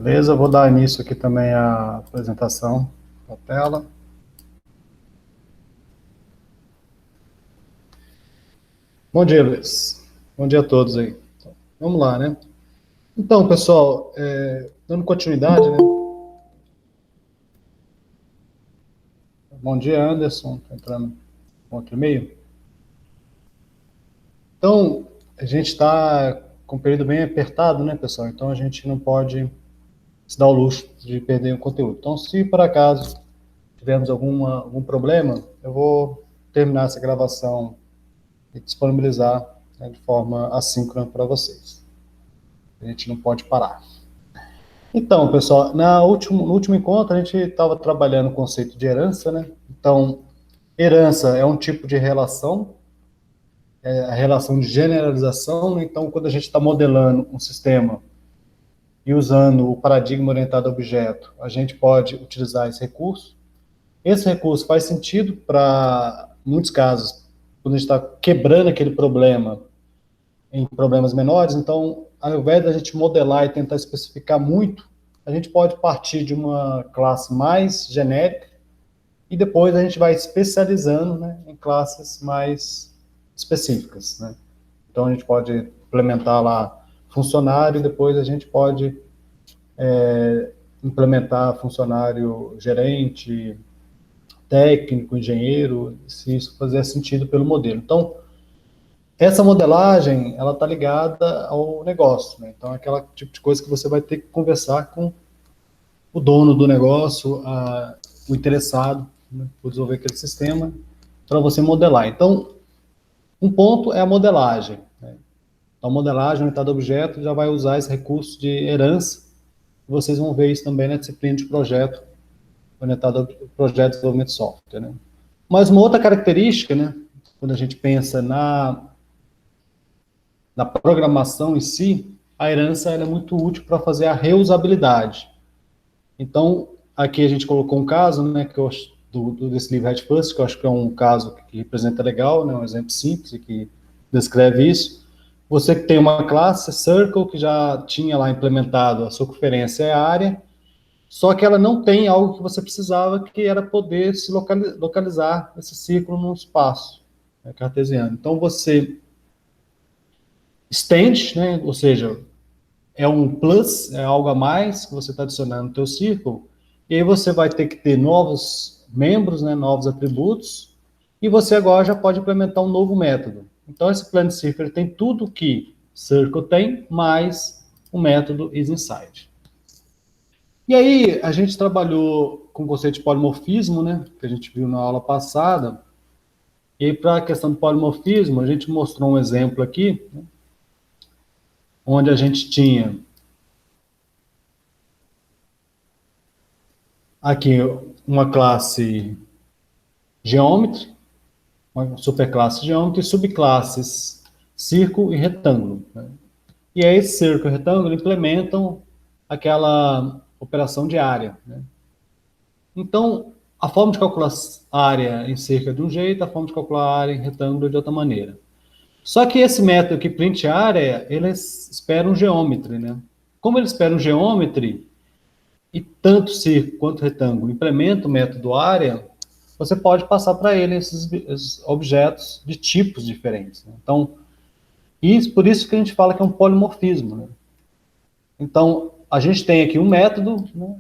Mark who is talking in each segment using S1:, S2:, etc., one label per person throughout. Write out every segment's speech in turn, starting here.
S1: Beleza, eu vou dar início aqui também à apresentação da tela. Bom dia, Luiz. Bom dia a todos aí. Então, vamos lá, né? Então, pessoal, dando continuidade, né? Bom dia, Anderson. Tá entrando com outro e-mail. Então, a gente está com um período bem apertado, né, pessoal? Então, a gente não pode se dar o luxo de perder o conteúdo. Então, se por acaso tivermos algum problema, eu vou terminar essa gravação e disponibilizar, né, de forma assíncrona para vocês. A gente não pode parar. Então, pessoal, no último encontro a gente estava trabalhando o conceito de herança, né? Então, herança é um tipo de relação, a relação de generalização, né? Então, quando a gente está modelando um sistema e usando o paradigma orientado a objeto, a gente pode utilizar esse recurso. Esse recurso faz sentido para muitos casos, quando a gente está quebrando aquele problema em problemas menores. Então, ao invés da gente modelar e tentar especificar muito, a gente pode partir de uma classe mais genérica e depois a gente vai especializando, né, em classes mais específicas, né? Então, a gente pode implementar lá funcionário, depois a gente pode implementar funcionário gerente, técnico, engenheiro, se isso fazer sentido pelo modelo. Então, essa modelagem, ela está ligada ao negócio, né? Então, é aquela tipo de coisa que você vai ter que conversar com o dono do negócio, o interessado, né, por desenvolver aquele sistema, para você modelar. Então, um ponto é a modelagem, né? Então, a modelagem orientada a objeto já vai usar esse recurso de herança. Vocês vão ver isso também na disciplina de projeto, orientado a projeto de desenvolvimento de software, né? Mas uma outra característica, né, quando a gente pensa na programação em si, a herança é muito útil para fazer a reusabilidade. Então, aqui a gente colocou um caso, né, que eu, desse livro Red First, que eu acho que é um caso que representa legal, né, um exemplo simples que descreve isso. Você que tem uma classe, Circle, que já tinha lá implementado a sua conferência é a área, só que ela não tem algo que você precisava, que era poder se localizar esse círculo num espaço, né, cartesiano. Então, você estende, né, ou seja, é um plus, é algo a mais que você está adicionando no teu círculo, e aí você vai ter que ter novos membros, né, novos atributos, e você agora já pode implementar um novo método. Então, esse Planet Circle tem tudo que Circle tem, mais o método isInside. E aí, a gente trabalhou com o conceito de polimorfismo, né, que a gente viu na aula passada, e aí, para a questão do polimorfismo, a gente mostrou um exemplo aqui, né, onde a gente tinha aqui uma classe Geometry, uma superclasse Geometry, e subclasses Círculo e Retângulo, né? E aí, esse círculo e retângulo implementam aquela operação de área, né? Então, a forma de calcular a área em cerca de um jeito, a forma de calcular a área em retângulo de outra maneira. Só que esse método que print área, ele espera um geometry, né? Como ele espera um geometry, e tanto círculo quanto retângulo implementa o método área, você pode passar para ele esses objetos de tipos diferentes, né? Então, por isso que a gente fala que é um polimorfismo, né? Então, a gente tem aqui um método, né?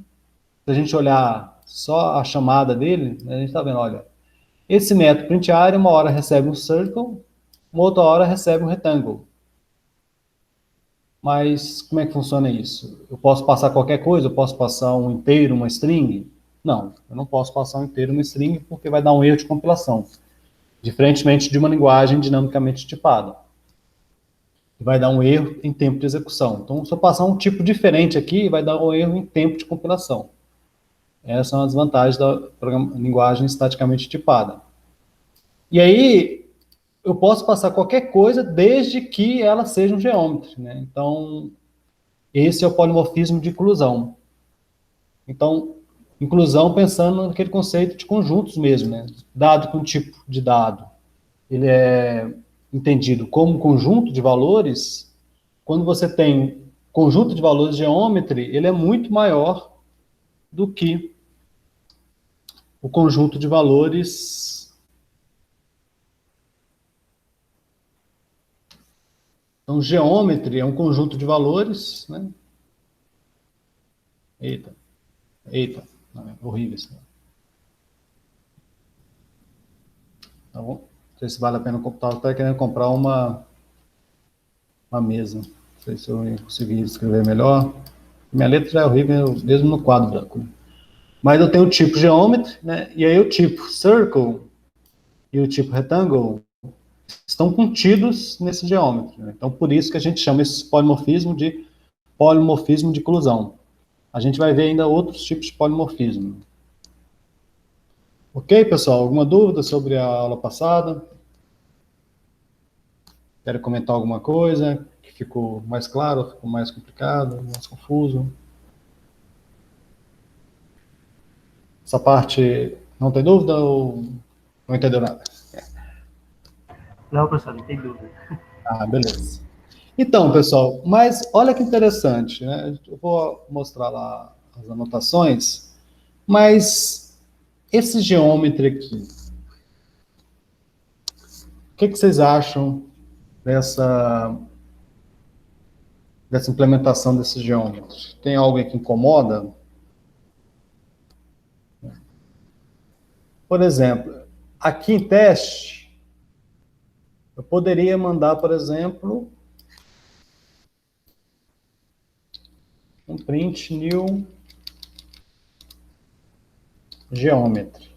S1: Se a gente olhar só a chamada dele, né, a gente está vendo, olha, esse método print área, uma hora recebe um circle, uma outra hora recebe um retângulo. Mas como é que funciona isso? Eu posso passar qualquer coisa? Eu posso passar um inteiro, uma string? Não, eu não posso passar um inteiro, uma string, porque vai dar um erro de compilação. Diferentemente de uma linguagem dinamicamente tipada. Vai dar um erro em tempo de execução. Então, se eu passar um tipo diferente aqui, vai dar um erro em tempo de compilação. Essas são as vantagens da linguagem estaticamente tipada. E aí, eu posso passar qualquer coisa desde que ela seja um geometry, né? Então, esse é o polimorfismo de inclusão. Então, inclusão pensando naquele conceito de conjuntos mesmo, né? Dado que um tipo de dado ele é entendido como um conjunto de valores, quando você tem conjunto de valores geometry, ele é muito maior do que o conjunto de valores. Então, geometry é um conjunto de valores, né? Eita, não, é horrível isso. Tá bom? Não sei se vale a pena comprar. Estava querendo comprar uma mesa. Não sei se eu conseguir escrever melhor. Minha letra já é horrível, mesmo no quadro branco. Né? Mas eu tenho o tipo geometry, né? E aí o tipo circle e o tipo rectangle estão contidos nesse geometry. Né? Então, por isso que a gente chama esse polimorfismo de inclusão. A gente vai ver ainda outros tipos de polimorfismo. Ok, pessoal? Alguma dúvida sobre a aula passada? Querem comentar alguma coisa que ficou mais claro, ficou mais complicado, mais confuso? Essa parte não tem dúvida ou não entendeu nada?
S2: Não, professor, não tem dúvida.
S1: Ah, beleza. Então, pessoal, mas olha que interessante, né? Eu vou mostrar lá as anotações, mas esse geômetro aqui, o que vocês acham dessa implementação desse geômetro? Tem algo aí que incomoda? Por exemplo, aqui em teste, eu poderia mandar, por exemplo, um print new geometry.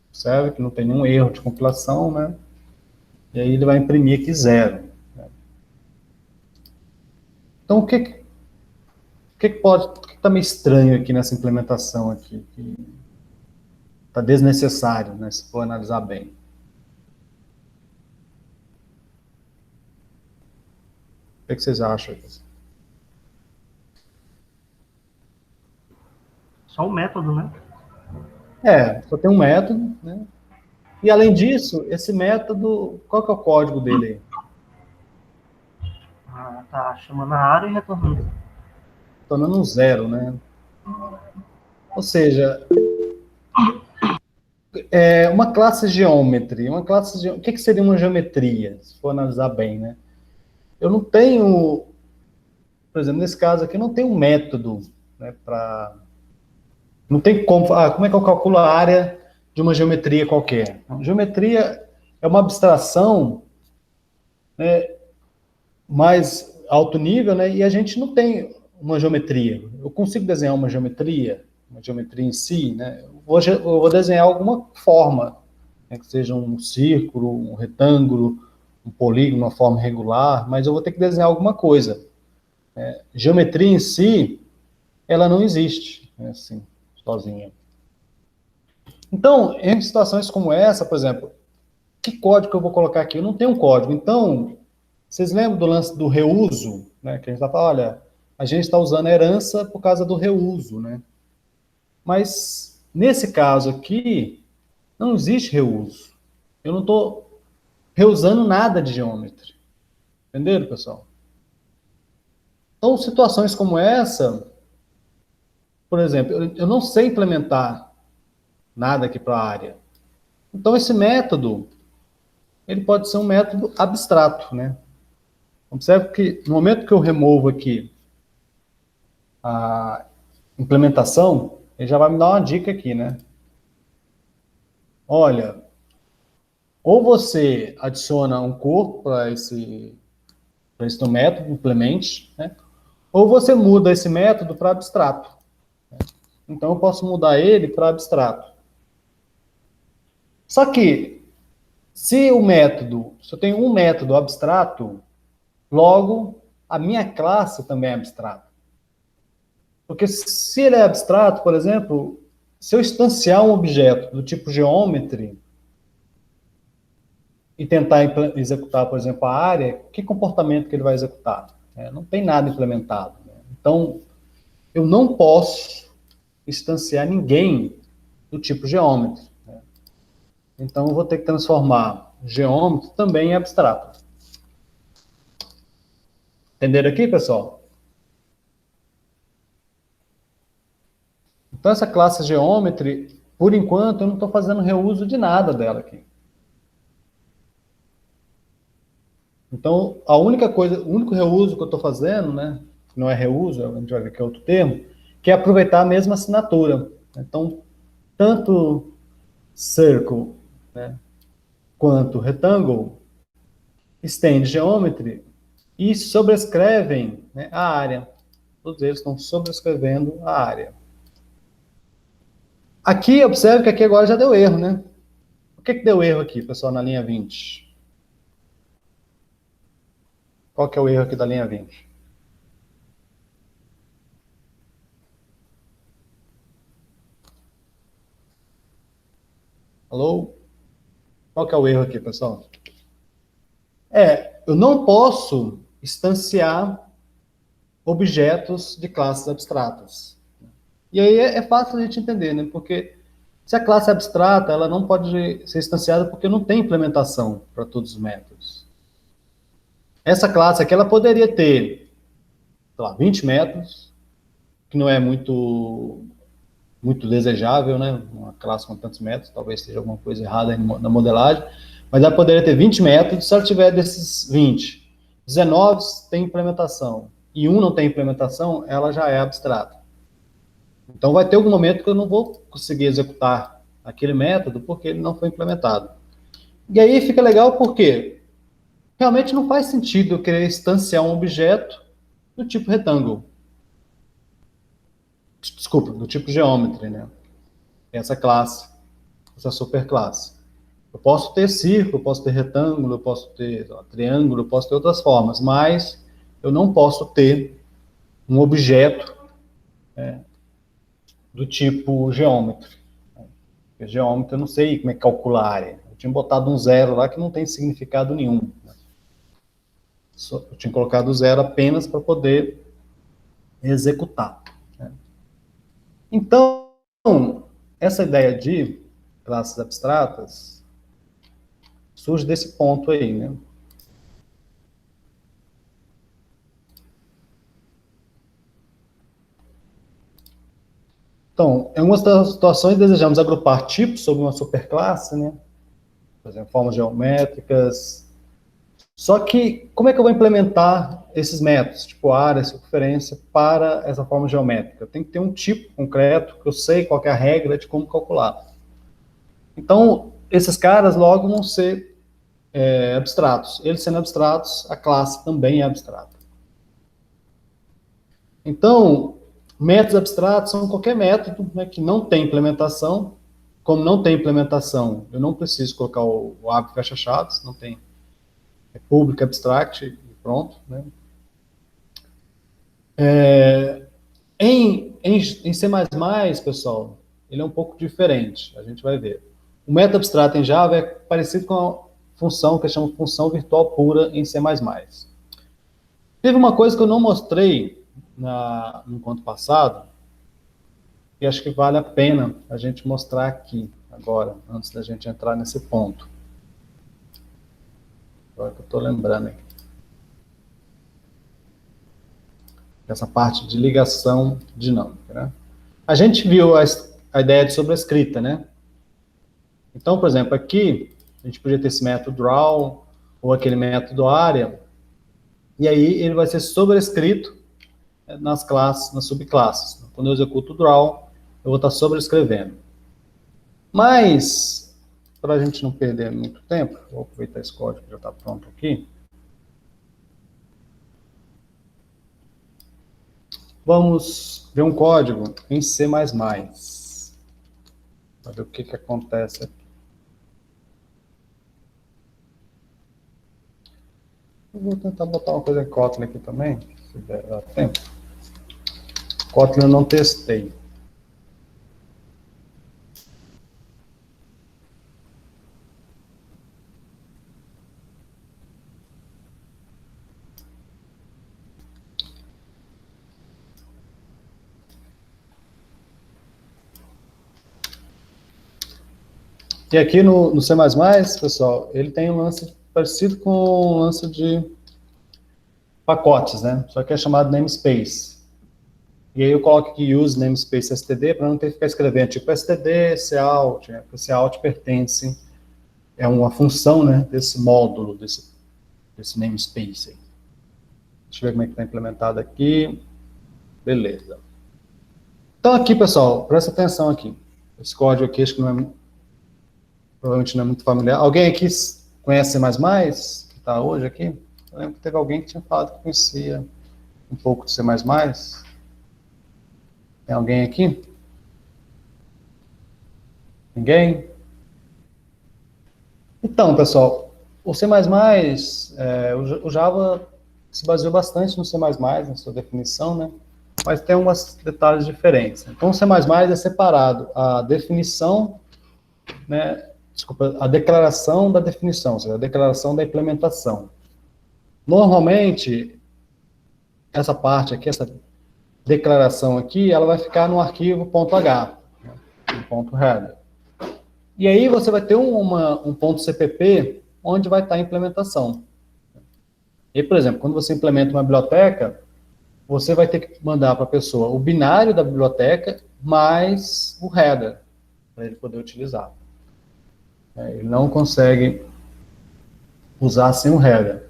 S1: Observe que não tem nenhum erro de compilação, né? E aí ele vai imprimir aqui 0. Né? Então, o que está meio estranho aqui nessa implementação aqui? Que está desnecessário, né? Se for analisar bem. O que vocês acham?
S2: Só o método, né?
S1: Só tem um método, né? E além disso, esse método, qual que é o código dele aí?
S2: Tá chamando a área e retornando.
S1: Tornando um 0, né? Ou seja, uma classe geometry, o que seria uma geometria, se for analisar bem, né? Eu não tenho, por exemplo, nesse caso aqui, eu não tenho um método, né, para... Não tem como é que eu calculo a área de uma geometria qualquer? Geometria é uma abstração, né, mais alto nível, né, e a gente não tem uma geometria. Eu consigo desenhar uma geometria em si, né? Eu vou desenhar alguma forma, né, que seja um círculo, um retângulo, um polígono, uma forma regular, mas eu vou ter que desenhar alguma coisa. Geometria em si, ela não existe, né, assim, sozinha. Então, em situações como essa, por exemplo, que código que eu vou colocar aqui? Eu não tenho um código. Então, vocês lembram do lance do reuso? Né? Que a gente está falando, olha, a gente está usando a herança por causa do reuso, né? Mas, nesse caso aqui, não existe reuso. Eu não estou reusando nada de geometry. Entenderam, pessoal? Então, situações como essa, por exemplo, eu não sei implementar nada aqui para a área. Então, esse método, ele pode ser um método abstrato, né? Observe que no momento que eu removo aqui a implementação, ele já vai me dar uma dica aqui, né? Olha, ou você adiciona um corpo para esse método, implemente, né? Ou você muda esse método para abstrato. Então, eu posso mudar ele para abstrato. Só que, se eu tenho um método abstrato, logo, a minha classe também é abstrata. Porque se ele é abstrato, por exemplo, se eu instanciar um objeto do tipo geometry e tentar executar, por exemplo, a área, que comportamento que ele vai executar? Não tem nada implementado. Né? Então, eu não posso instanciar ninguém do tipo geometry. Né? Então, eu vou ter que transformar geometry também em abstrato. Entenderam aqui, pessoal? Então, essa classe Geometry, por enquanto, eu não estou fazendo reuso de nada dela aqui. Então, a única coisa, o único reuso que eu estou fazendo, né, não é reuso, a gente vai ver que é outro termo, que é aproveitar a mesma assinatura. Então, tanto circle, né, quanto rectangle estende geometry e sobrescrevem, né, a área. Todos eles estão sobrescrevendo a área. Aqui, observe que aqui agora já deu erro, né? O que deu erro aqui, pessoal, na linha 20? Qual que é o erro aqui da linha 20? Alô? Qual que é o erro aqui, pessoal? Eu não posso instanciar objetos de classes abstratas. E aí é fácil a gente entender, né? Porque se a classe é abstrata, ela não pode ser instanciada porque não tem implementação para todos os métodos. Essa classe aqui, ela poderia ter, sei lá, 20 métodos, que não é muito desejável, né? Uma classe com tantos métodos, talvez seja alguma coisa errada na modelagem, mas ela poderia ter 20 métodos, se ela tiver desses 20, 19 tem implementação e um não tem implementação, ela já é abstrata. Então vai ter algum momento que eu não vou conseguir executar aquele método porque ele não foi implementado. E aí fica legal porque realmente não faz sentido eu querer instanciar um objeto do tipo retângulo. Desculpa, do tipo geometry, né? Essa classe, essa superclasse. Eu posso ter círculo, eu posso ter retângulo, eu posso ter triângulo, eu posso ter outras formas, mas eu não posso ter um objeto do tipo geometry. Porque geometry eu não sei como é que calcula a área. Eu tinha botado um zero lá que não tem significado nenhum. Eu tinha colocado zero apenas para poder executar. Então, essa ideia de classes abstratas surge desse ponto aí, né? Então, em algumas situações desejamos agrupar tipos sobre uma superclasse, né? Por exemplo, formas geométricas. Só que, como é que eu vou implementar esses métodos, tipo área, circunferência, para essa forma geométrica? Tem que ter um tipo concreto, que eu sei qual é a regra de como calcular. Então, esses caras logo vão ser abstratos. Eles sendo abstratos, a classe também é abstrata. Então, métodos abstratos são qualquer método, né, que não tem implementação. Como não tem implementação, eu não preciso colocar o abre fecha chaves, não tem. É public abstract e pronto, né? Em C++, pessoal, ele é um pouco diferente, a gente vai ver. O método abstrato em Java é parecido com a função que chama função virtual pura em C++. Teve uma coisa que eu não mostrei no encontro passado, e acho que vale a pena a gente mostrar aqui, agora, antes da gente entrar nesse ponto. Agora que eu estou lembrando aqui. Essa parte de ligação dinâmica, né? A gente viu a ideia de sobrescrita, né? Então, por exemplo, aqui, a gente podia ter esse método draw, ou aquele método área, e aí ele vai ser sobrescrito nas classes, nas subclasses. Quando eu executo o draw, eu vou estar sobrescrevendo. Mas, para a gente não perder muito tempo, vou aproveitar esse código que já está pronto aqui. Vamos ver um código em C++. Para ver o que acontece aqui. Eu vou tentar botar uma coisa em Kotlin aqui também, se der tempo. Kotlin eu não testei. E aqui no C++, pessoal, ele tem um lance parecido com o lance de pacotes, né? Só que é chamado namespace. E aí eu coloco aqui use namespace std para não ter que ficar escrevendo tipo std, cout, né? Porque cout pertence, é uma função, né, desse módulo, desse namespace aí. Deixa eu ver como é que está implementado aqui. Beleza. Então aqui, pessoal, presta atenção aqui. Esse código aqui, acho que provavelmente não é muito familiar. Alguém aqui conhece C++, que está hoje aqui? Eu lembro que teve alguém que tinha falado que conhecia um pouco de C++. Tem alguém aqui? Ninguém? Então, pessoal, o C++, o Java se baseou bastante no C++, na sua definição, né? Mas tem alguns detalhes diferentes. Então, o C++ é separado a definição, né? Desculpa, a declaração da definição, ou seja, a declaração da implementação. Normalmente, essa parte aqui, essa declaração aqui, ela vai ficar no arquivo .h, né? No .header. E aí você vai ter um ponto CPP, onde vai estar a implementação. E, por exemplo, quando você implementa uma biblioteca, você vai ter que mandar para a pessoa o binário da biblioteca mais o header, para ele poder utilizar. Ele não consegue usar sem o header.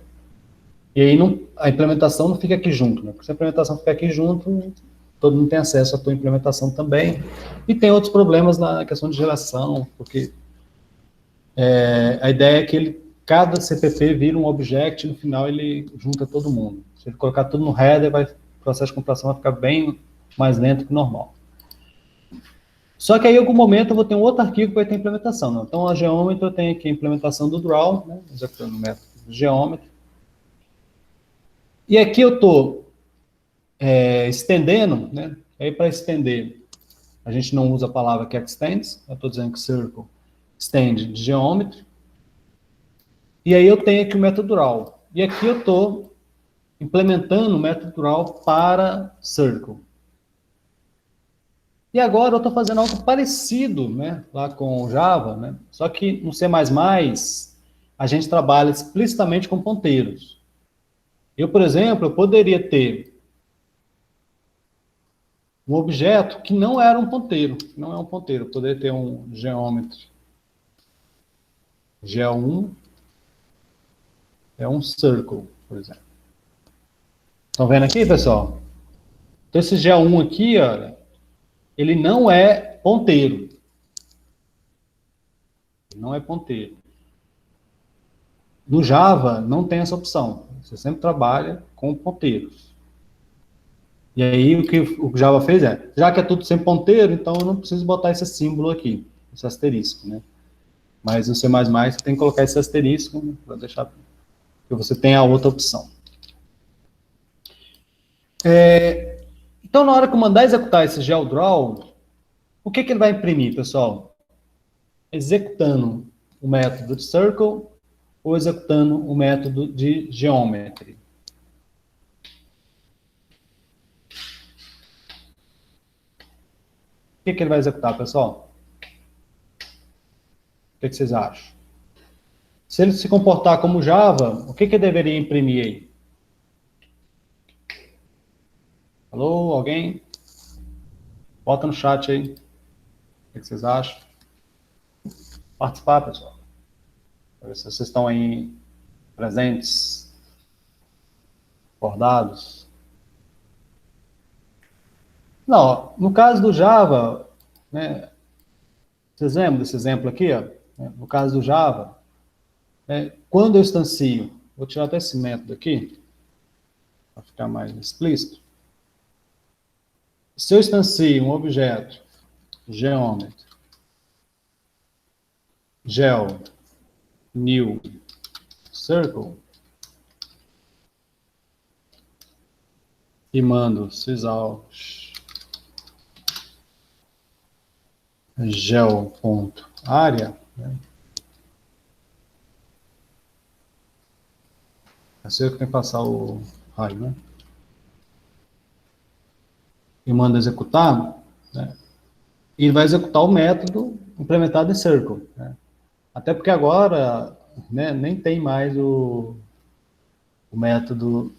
S1: E aí a implementação não fica aqui junto, né? Porque se a implementação ficar aqui junto, todo mundo tem acesso à tua implementação também. E tem outros problemas na questão de geração, porque a ideia é que cada CPP vira um object e no final ele junta todo mundo. Se ele colocar tudo no header, o processo de computação vai ficar bem mais lento que o normal. Só que aí, em algum momento, eu vou ter um outro arquivo que vai ter implementação. Né? Então, a geometry, eu tenho aqui a implementação do draw, né? Executando o método geometry. E aqui eu estou estendendo, né? Aí, para estender, a gente não usa a palavra que extends. Eu estou dizendo que circle extend de geometry. E aí eu tenho aqui o método draw. E aqui eu estou implementando o método draw para circle. E agora eu estou fazendo algo parecido, né, lá com o Java, né, só que no C++ a gente trabalha explicitamente com ponteiros. Eu, por exemplo, eu poderia ter um objeto que não era um ponteiro, não é um ponteiro, eu poderia ter um geometry G1 é um circle, por exemplo. Estão vendo aqui, pessoal? Então esse G1 aqui, olha, ele não é ponteiro. Não é ponteiro. No Java, não tem essa opção. Você sempre trabalha com ponteiros. E aí, o que o Java fez já que é tudo sem ponteiro, então eu não preciso botar esse símbolo aqui, esse asterisco, né? Mas no C++ você tem que colocar esse asterisco, né, para deixar que você tenha a outra opção. Então, na hora que eu mandar executar esse GeoDraw, o que ele vai imprimir, pessoal? Executando o método de circle ou executando o método de geometry. O que ele vai executar, pessoal? O que vocês acham? Se ele se comportar como Java, o que ele deveria imprimir aí? Alô, alguém? Bota no chat aí. O que vocês acham? Participar, pessoal. Para ver se vocês estão aí presentes, acordados. Não, no caso do Java, né, vocês lembram desse exemplo aqui? Ó, né, no caso do Java, quando eu instancio, vou tirar até esse método aqui, para ficar mais explícito. Se eu instancio um objeto geometry, gel, new, circle, e mando sysout gel.area, né? Assim eu tenho que passar o raio, né? E manda executar, né? E ele vai executar o método implementado em circle, né? Até porque agora, né, nem tem mais o método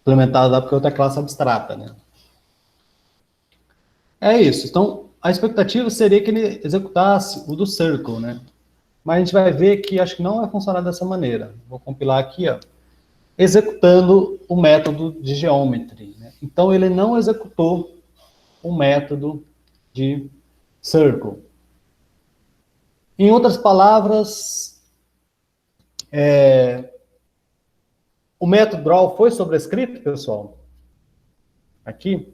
S1: implementada lá porque é outra classe abstrata, né? É isso. Então, a expectativa seria que ele executasse o do circle, né? Mas a gente vai ver que acho que não vai funcionar dessa maneira. Vou compilar aqui, ó, executando o método de geometry, né? Então, ele não executou o método de circle. Em outras palavras, o método draw foi sobrescrito, pessoal? Aqui.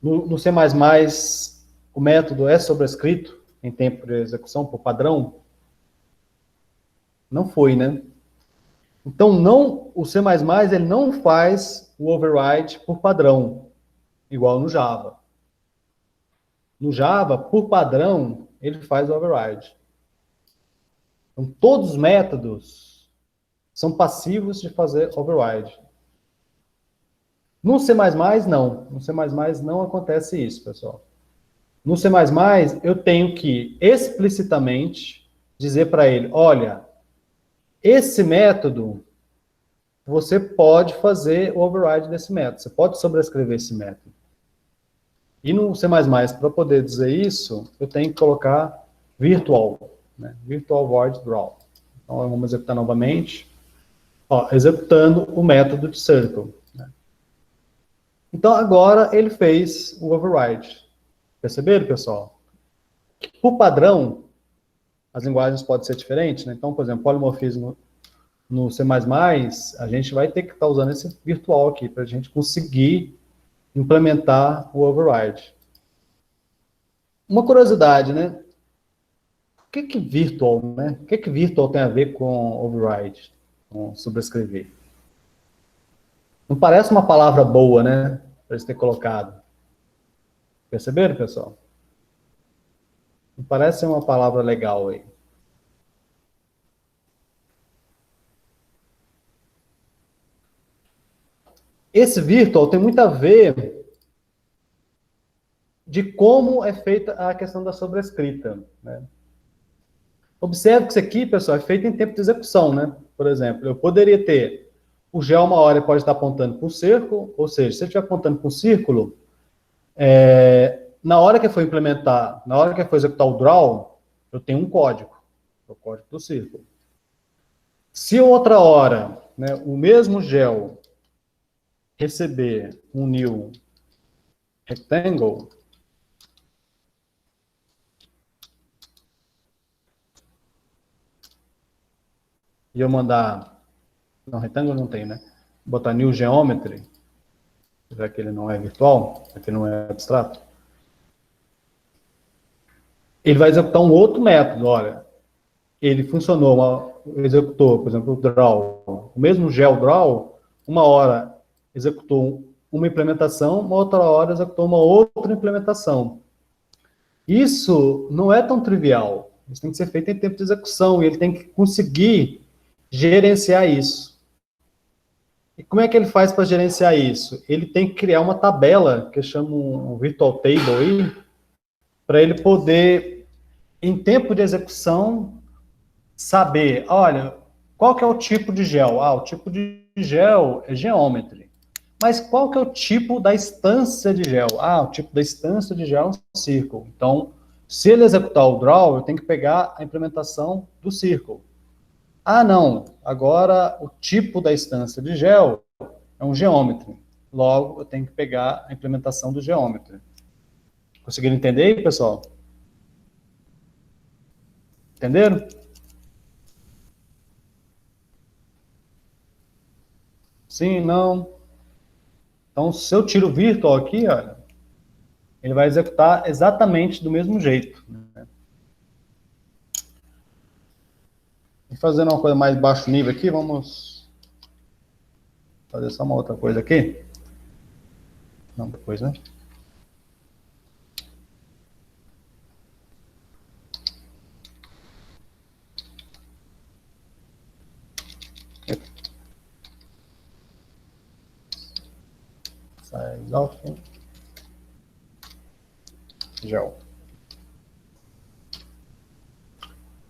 S1: No C++, o método é sobrescrito em tempo de execução por padrão? Não foi, né? Então, o C++ ele não faz o override por padrão, igual no Java. No Java, por padrão, ele faz o override. Então, todos os métodos são passivos de fazer override. No C++, não. No C++ não acontece isso, pessoal. No C++, eu tenho que explicitamente dizer para ele, olha, esse método, você pode fazer o override desse método, você pode sobrescrever esse método. E no C++, para poder dizer isso, eu tenho que colocar virtual, né? Virtual void draw. Então, vamos executar novamente, ó, executando o método de circle. Né? Então, agora ele fez o override. Perceberam, pessoal? Por padrão, as linguagens podem ser diferentes, né? Então, por exemplo, polimorfismo no C++, a gente vai ter que estar usando esse virtual aqui, para a gente conseguir implementar o override. Uma curiosidade, né? O que virtual, né? O que virtual tem a ver com override, com sobrescrever? Não parece uma palavra boa, né? Para eles terem colocado. Perceberam, pessoal? Não parece uma palavra legal aí. Esse virtual tem muito a ver de como é feita a questão da sobrescrita, né? Observe que isso aqui, pessoal, é feito em tempo de execução, né? Por exemplo, eu poderia ter o gel uma hora pode estar apontando para um círculo, ou seja, se eu estiver apontando para um círculo, na hora que eu for implementar, na hora que eu for executar o draw, eu tenho um código, o código do círculo. Se outra hora, né, o mesmo gel receber um new rectangle, e eu mandar, não, rectangle não tem, né? Botar new geometry, já que ele não é virtual, já que ele não é abstrato, ele vai executar um outro método, olha, ele funcionou, executou, por exemplo, o draw, o mesmo gel draw, uma hora executou uma implementação, uma outra hora executou uma outra implementação. Isso não é tão trivial, isso tem que ser feito em tempo de execução, e ele tem que conseguir gerenciar isso. E como é que ele faz para gerenciar isso? Ele tem que criar uma tabela, que eu chamo um virtual table aí, para ele poder, em tempo de execução, saber, olha, qual que é o tipo de gel? Ah, o tipo de gel é geometry. Mas qual que é o tipo da instância de gel? Ah, o tipo da instância de gel é um círculo. Então, se ele executar o draw, eu tenho que pegar a implementação do círculo. Ah, não, agora o tipo da instância de gel é um geometry. Logo, eu tenho que pegar a implementação do geometry. Conseguiram entender aí, pessoal? Entenderam? Sim, não. Então, se eu tiro o virtual aqui, olha, ele vai executar exatamente do mesmo jeito. Né? E fazendo uma coisa mais baixo nível aqui, vamos fazer só uma outra coisa aqui. Não, depois, né? Size of gel.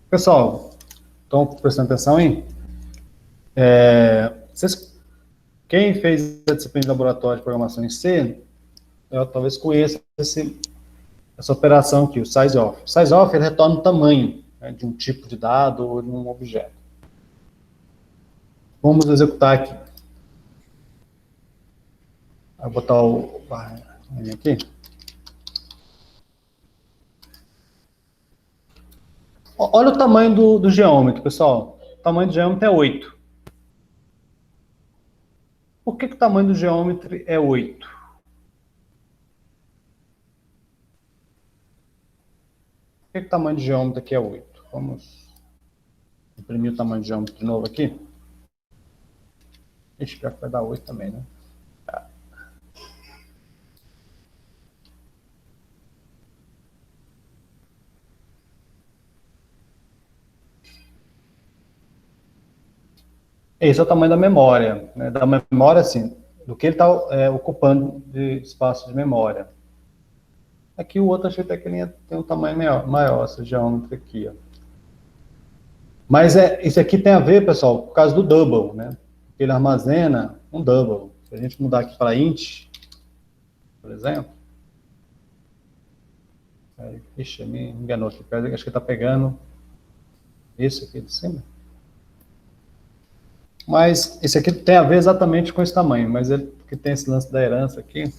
S1: Pessoal, estão prestando atenção aí? Vocês Quem fez a disciplina de laboratório de programação em C, talvez conheça essa operação aqui, o sizeof. O sizeof, ele retorna o tamanho, né, de um tipo de dado ou de um objeto. Vamos executar aqui. Vou botar o aqui. Olha o tamanho do geômetro, pessoal. O tamanho do geômetro é 8. Por que o tamanho do geômetro é 8? Por que o tamanho do geômetro aqui é 8? Vamos imprimir o tamanho do geômetro de novo aqui. Ixi, pior que vai dar 8 também, né? Tá. Esse é o tamanho da memória, né? Da memória, assim, do que ele está ocupando de espaço de memória. Aqui o outro, achei até que ele tem um tamanho maior esse geômetro aqui, ó. Mas isso aqui tem a ver, pessoal, por causa do double, né? Porque ele armazena um double. Se a gente mudar aqui para int, por exemplo. Ixi, me enganou aqui. Acho que ele está pegando esse aqui de cima. Mas esse aqui tem a ver exatamente com esse tamanho, mas ele que tem esse lance da herança aqui.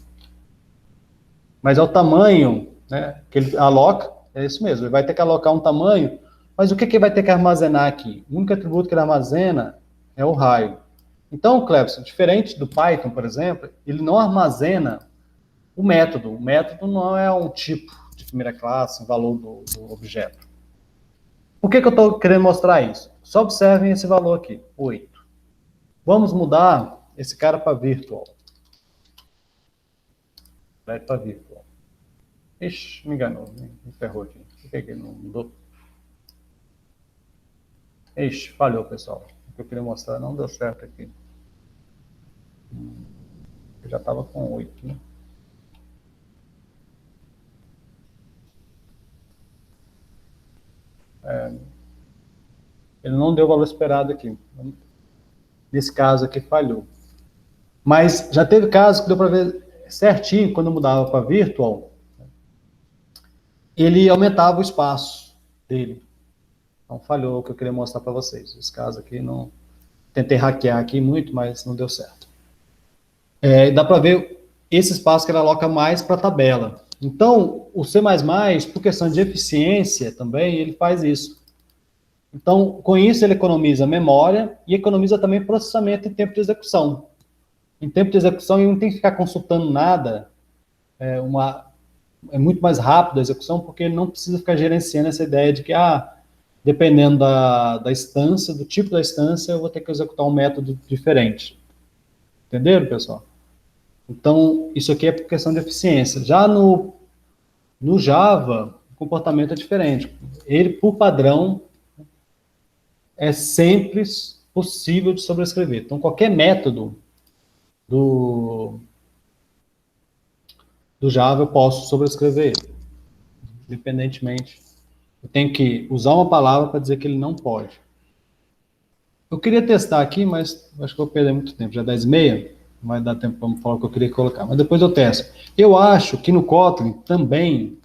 S1: Mas é o tamanho, né, que ele aloca, é isso mesmo, ele vai ter que alocar um tamanho, mas o que ele vai ter que armazenar aqui? O único atributo que ele armazena é o raio. Então, Clebson, diferente do Python, por exemplo, ele não armazena o método. O método não é um tipo de primeira classe, um valor do objeto. Por que eu estou querendo mostrar isso? Só observem esse valor aqui, 8. Vamos mudar esse cara para virtual. Vai para virtual. Ixi, me enganou, me ferrou aqui. Por que ele não mudou? Ixi, falhou, pessoal. O que eu queria mostrar não deu certo aqui. Eu já estava com 8, né? Ele não deu o valor esperado aqui. Nesse caso aqui falhou. Mas já teve casos que deu para ver certinho, quando eu mudava para virtual, ele aumentava o espaço dele. Então falhou o que eu queria mostrar para vocês. Esse caso aqui não... Tentei hackear aqui muito, mas não deu certo. Dá para ver esse espaço que ele aloca mais para a tabela. Então, o C++, por questão de eficiência também, ele faz isso. Então, com isso, ele economiza memória e economiza também processamento em tempo de execução. Em tempo de execução, ele não tem que ficar consultando nada, é muito mais rápido a execução, porque ele não precisa ficar gerenciando essa ideia de que, dependendo da instância, do tipo da instância, eu vou ter que executar um método diferente. Entenderam, pessoal? Então, isso aqui é por questão de eficiência. Já no Java, o comportamento é diferente. Ele, por padrão, é sempre possível de sobrescrever. Então, qualquer método do Java eu posso sobrescrever ele, independentemente. Eu tenho que usar uma palavra para dizer que ele não pode. Eu queria testar aqui, mas acho que eu vou perder muito tempo. Já é 10h30, não vai dar tempo para falar o que eu queria colocar. Mas depois eu testo. Eu acho que no Kotlin também,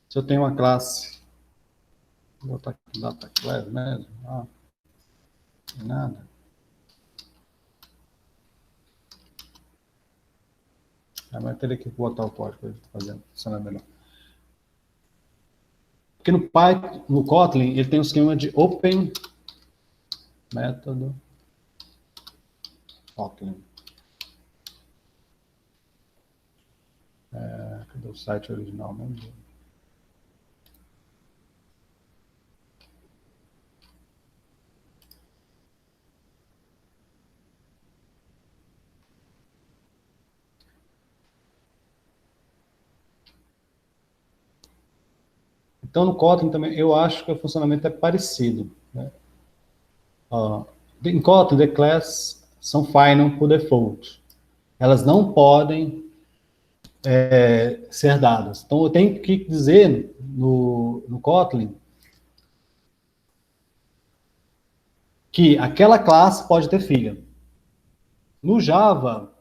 S1: se eu tenho uma classe... Vou botar aqui data class mesmo. Nada. Vai ter que botar o código para fazer funcionar melhor. Porque no Python, no Kotlin, ele tem um esquema de open método Kotlin. Cadê o site original mesmo? Então, no Kotlin também, eu acho que o funcionamento é parecido, né? Em Kotlin, the class são final por default. Elas não podem ser dadas. Então, eu tenho que dizer no Kotlin que aquela classe pode ter filha. No Java,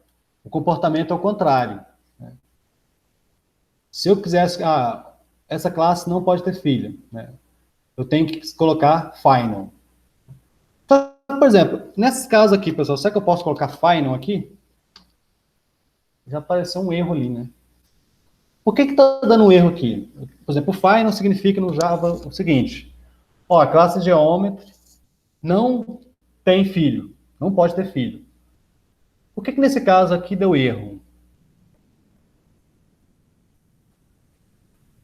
S1: o comportamento é o contrário. Se eu quisesse, essa classe não pode ter filho, né? Eu tenho que colocar final. Então, por exemplo, nesse caso aqui, pessoal, será que eu posso colocar final aqui? Já apareceu um erro ali, né? Por que está dando um erro aqui? Por exemplo, o final significa no Java o seguinte: ó, a classe geometry não tem filho, não pode ter filho. Por que nesse caso aqui deu erro?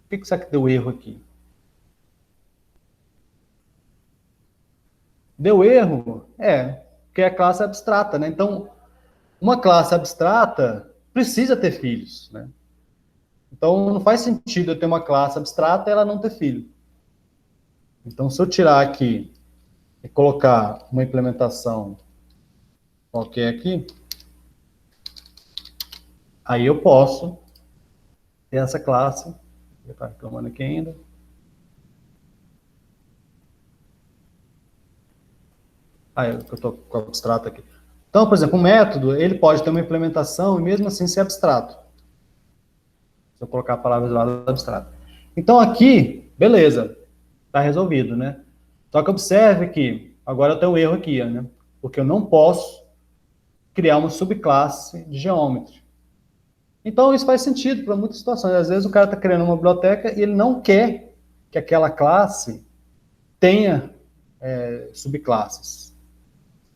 S1: Por que será que deu erro aqui? Deu erro? Porque a classe é abstrata, né? Então, uma classe abstrata precisa ter filhos, né? Então, não faz sentido eu ter uma classe abstrata e ela não ter filho. Então, se eu tirar aqui e colocar uma implementação qualquer aqui, aí eu posso ter essa classe. Ele está reclamando aqui ainda. Eu estou com o abstrato aqui. Então, por exemplo, um método, ele pode ter uma implementação e mesmo assim ser abstrato. Se eu colocar a palavra isolada, abstrato. Então, aqui, beleza, está resolvido, né? Só que observe que agora eu tenho um erro aqui, né? Porque eu não posso criar uma subclasse de geometry. Então, isso faz sentido para muitas situações. Às vezes, o cara está criando uma biblioteca e ele não quer que aquela classe tenha subclasses.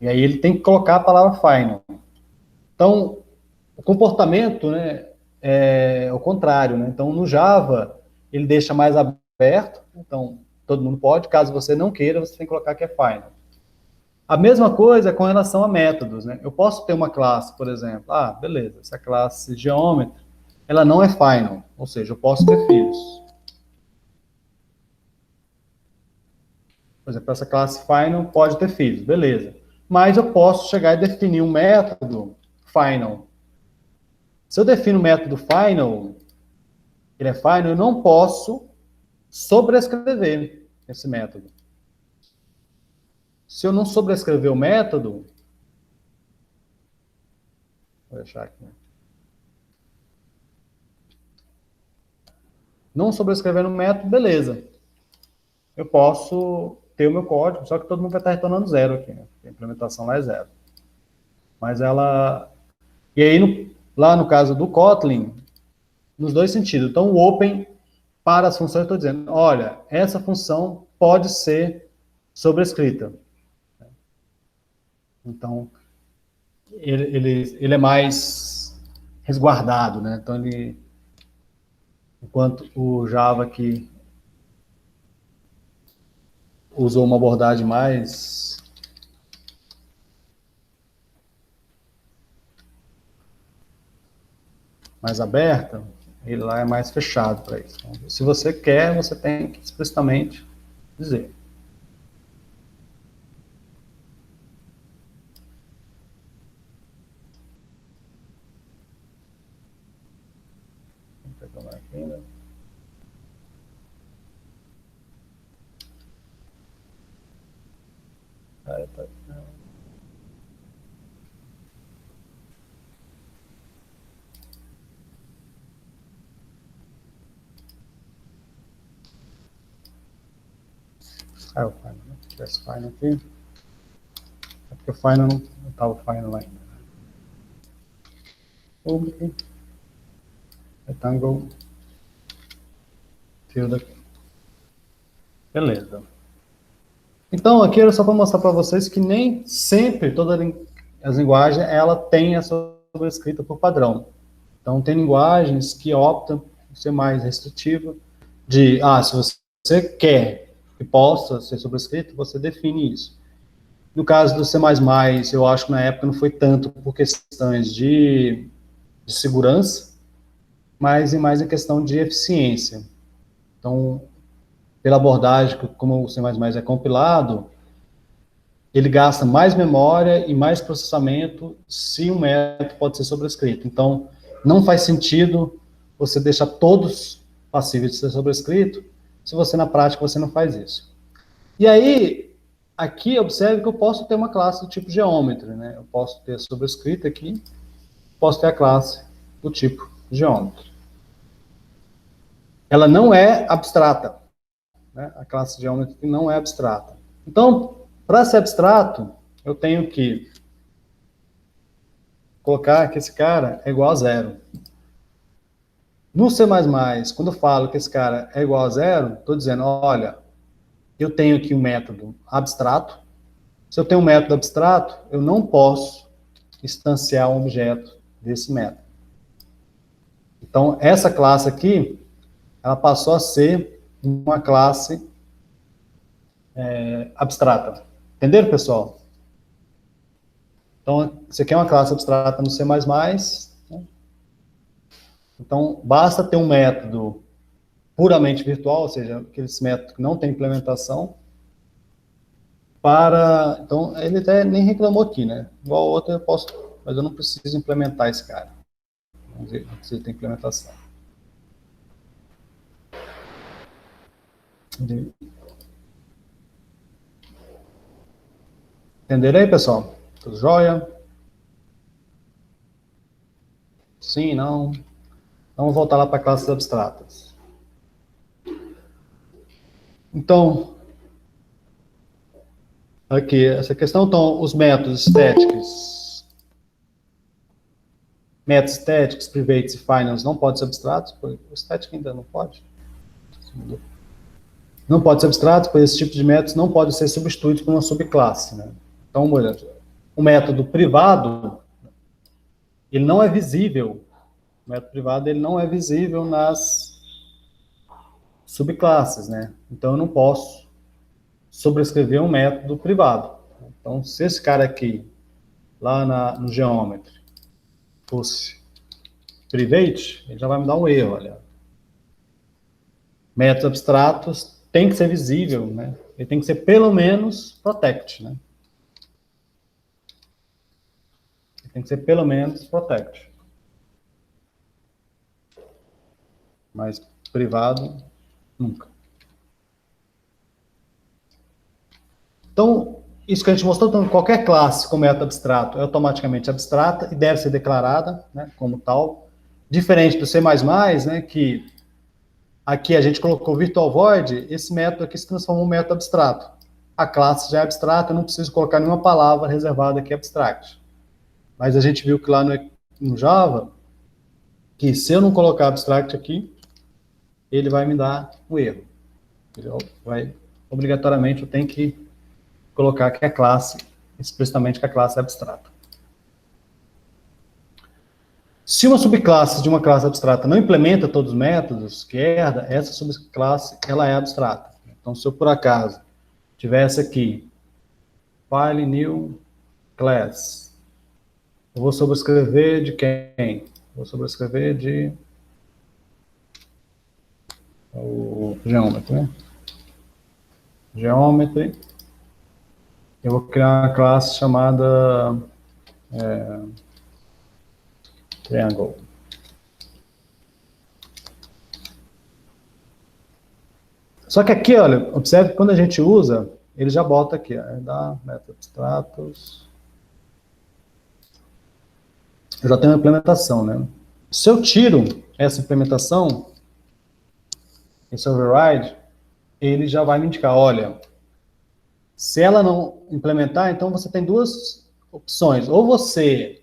S1: E aí ele tem que colocar a palavra final. Então, o comportamento, né, é o contrário, né? Então, no Java, ele deixa mais aberto. Então, todo mundo pode. Caso você não queira, você tem que colocar que é final. A mesma coisa com relação a métodos, né? Eu posso ter uma classe, por exemplo. Beleza, essa classe geometry, ela não é final. Ou seja, eu posso ter filhos. Por exemplo, essa classe final pode ter filhos, beleza. Mas eu posso chegar e definir um método final. Se eu defino o método final, ele é final, eu não posso sobrescrever esse método. Se eu não sobrescrever o método, vou deixar aqui, né? Não sobrescrever no método, beleza. Eu posso ter o meu código, só que todo mundo vai estar retornando zero aqui, né? A implementação lá é zero. Mas ela... E aí, lá no caso do Kotlin, nos dois sentidos. Então, o open para as funções, eu estou dizendo, olha, essa função pode ser sobrescrita. Então, ele é mais resguardado, né? Então, enquanto o Java aqui usou uma abordagem mais aberta, ele lá é mais fechado para isso. Então, se você quer, você tem que explicitamente dizer. Vou pegar aqui, né? Tá. O final, né? Se tivesse final aqui. É porque o final não estava final lá ainda. Public, rectangle, field aqui. Beleza. Então, aqui era só para mostrar para vocês que nem sempre todas as linguagens ela tem a sobrescrita por padrão. Então, tem linguagens que optam por ser mais restritiva, se você quer que possa ser sobrescrito, você define isso. No caso do C++, eu acho que na época não foi tanto por questões de segurança, mas mais em questão de eficiência. Então, pela abordagem, como o C++ é compilado, ele gasta mais memória e mais processamento se um método pode ser sobrescrito. Então, não faz sentido você deixar todos passíveis de ser sobrescrito, se você, na prática, você não faz isso. E aí, aqui, observe que eu posso ter uma classe do tipo geometry, né? Eu posso ter sobrescrita aqui, posso ter a classe do tipo geometry. Ela não é abstrata, né? A classe geometry não é abstrata. Então, para ser abstrato, eu tenho que colocar que esse cara é igual a zero. No C++, quando eu falo que esse cara é igual a zero, estou dizendo, olha, eu tenho aqui um método abstrato. Se eu tenho um método abstrato, eu não posso instanciar um objeto desse método. Então, essa classe aqui, ela passou a ser uma classe abstrata. Entenderam, pessoal? Então, isso aqui é uma classe abstrata no C++. Né? Então, basta ter um método puramente virtual, ou seja, aqueles métodos que não tem implementação, para... Então, ele até nem reclamou aqui, né? Igual o outro eu posso... Mas eu não preciso implementar esse cara. Vamos ver se ele tem implementação. Entenderam aí, pessoal? Tudo jóia? Sim, não? Então, vamos voltar lá para classes abstratas. Então, aqui, essa questão, então, os métodos estéticos, privates e finals não podem ser abstratos, o estético ainda não pode. Não pode ser abstrato, pois esse tipo de métodos não pode ser substituído por uma subclasse, né? Então, o método privado, ele não é visível. O método privado, ele não é visível nas subclasses, né? Então, eu não posso sobrescrever um método privado. Então, se esse cara aqui, lá no Geometry, fosse private, ele já vai me dar um erro, olha. Métodos abstratos tem que ser visível, né? Ele tem que ser pelo menos protect, né? Ele tem que ser pelo menos protect. Mas privado, nunca. Então, isso que a gente mostrou, então, qualquer classe com método abstrato é automaticamente abstrata e deve ser declarada, né, como tal. Diferente do C++, né, que aqui a gente colocou virtual void, esse método aqui se transformou em um método abstrato. A classe já é abstrata, eu não preciso colocar nenhuma palavra reservada aqui abstract. Mas a gente viu que lá no Java, que se eu não colocar abstract aqui, ele vai me dar um erro. Obrigatoriamente eu tenho que colocar que a classe, explicitamente que a classe é abstrata. Se uma subclasse de uma classe abstrata não implementa todos os métodos que herda, essa subclasse ela é abstrata. Então, se eu por acaso tivesse aqui file new class, eu vou sobrescrever de quem? Vou sobrescrever de o geometry, né? Geometry. Eu vou criar uma classe chamada triangle. Só que aqui, olha, observe que quando a gente usa, ele já bota aqui, dá métodos abstratos. Eu já tenho uma implementação, né? Se eu tiro essa implementação, esse override, ele já vai me indicar, olha, se ela não implementar, então você tem duas opções. Ou você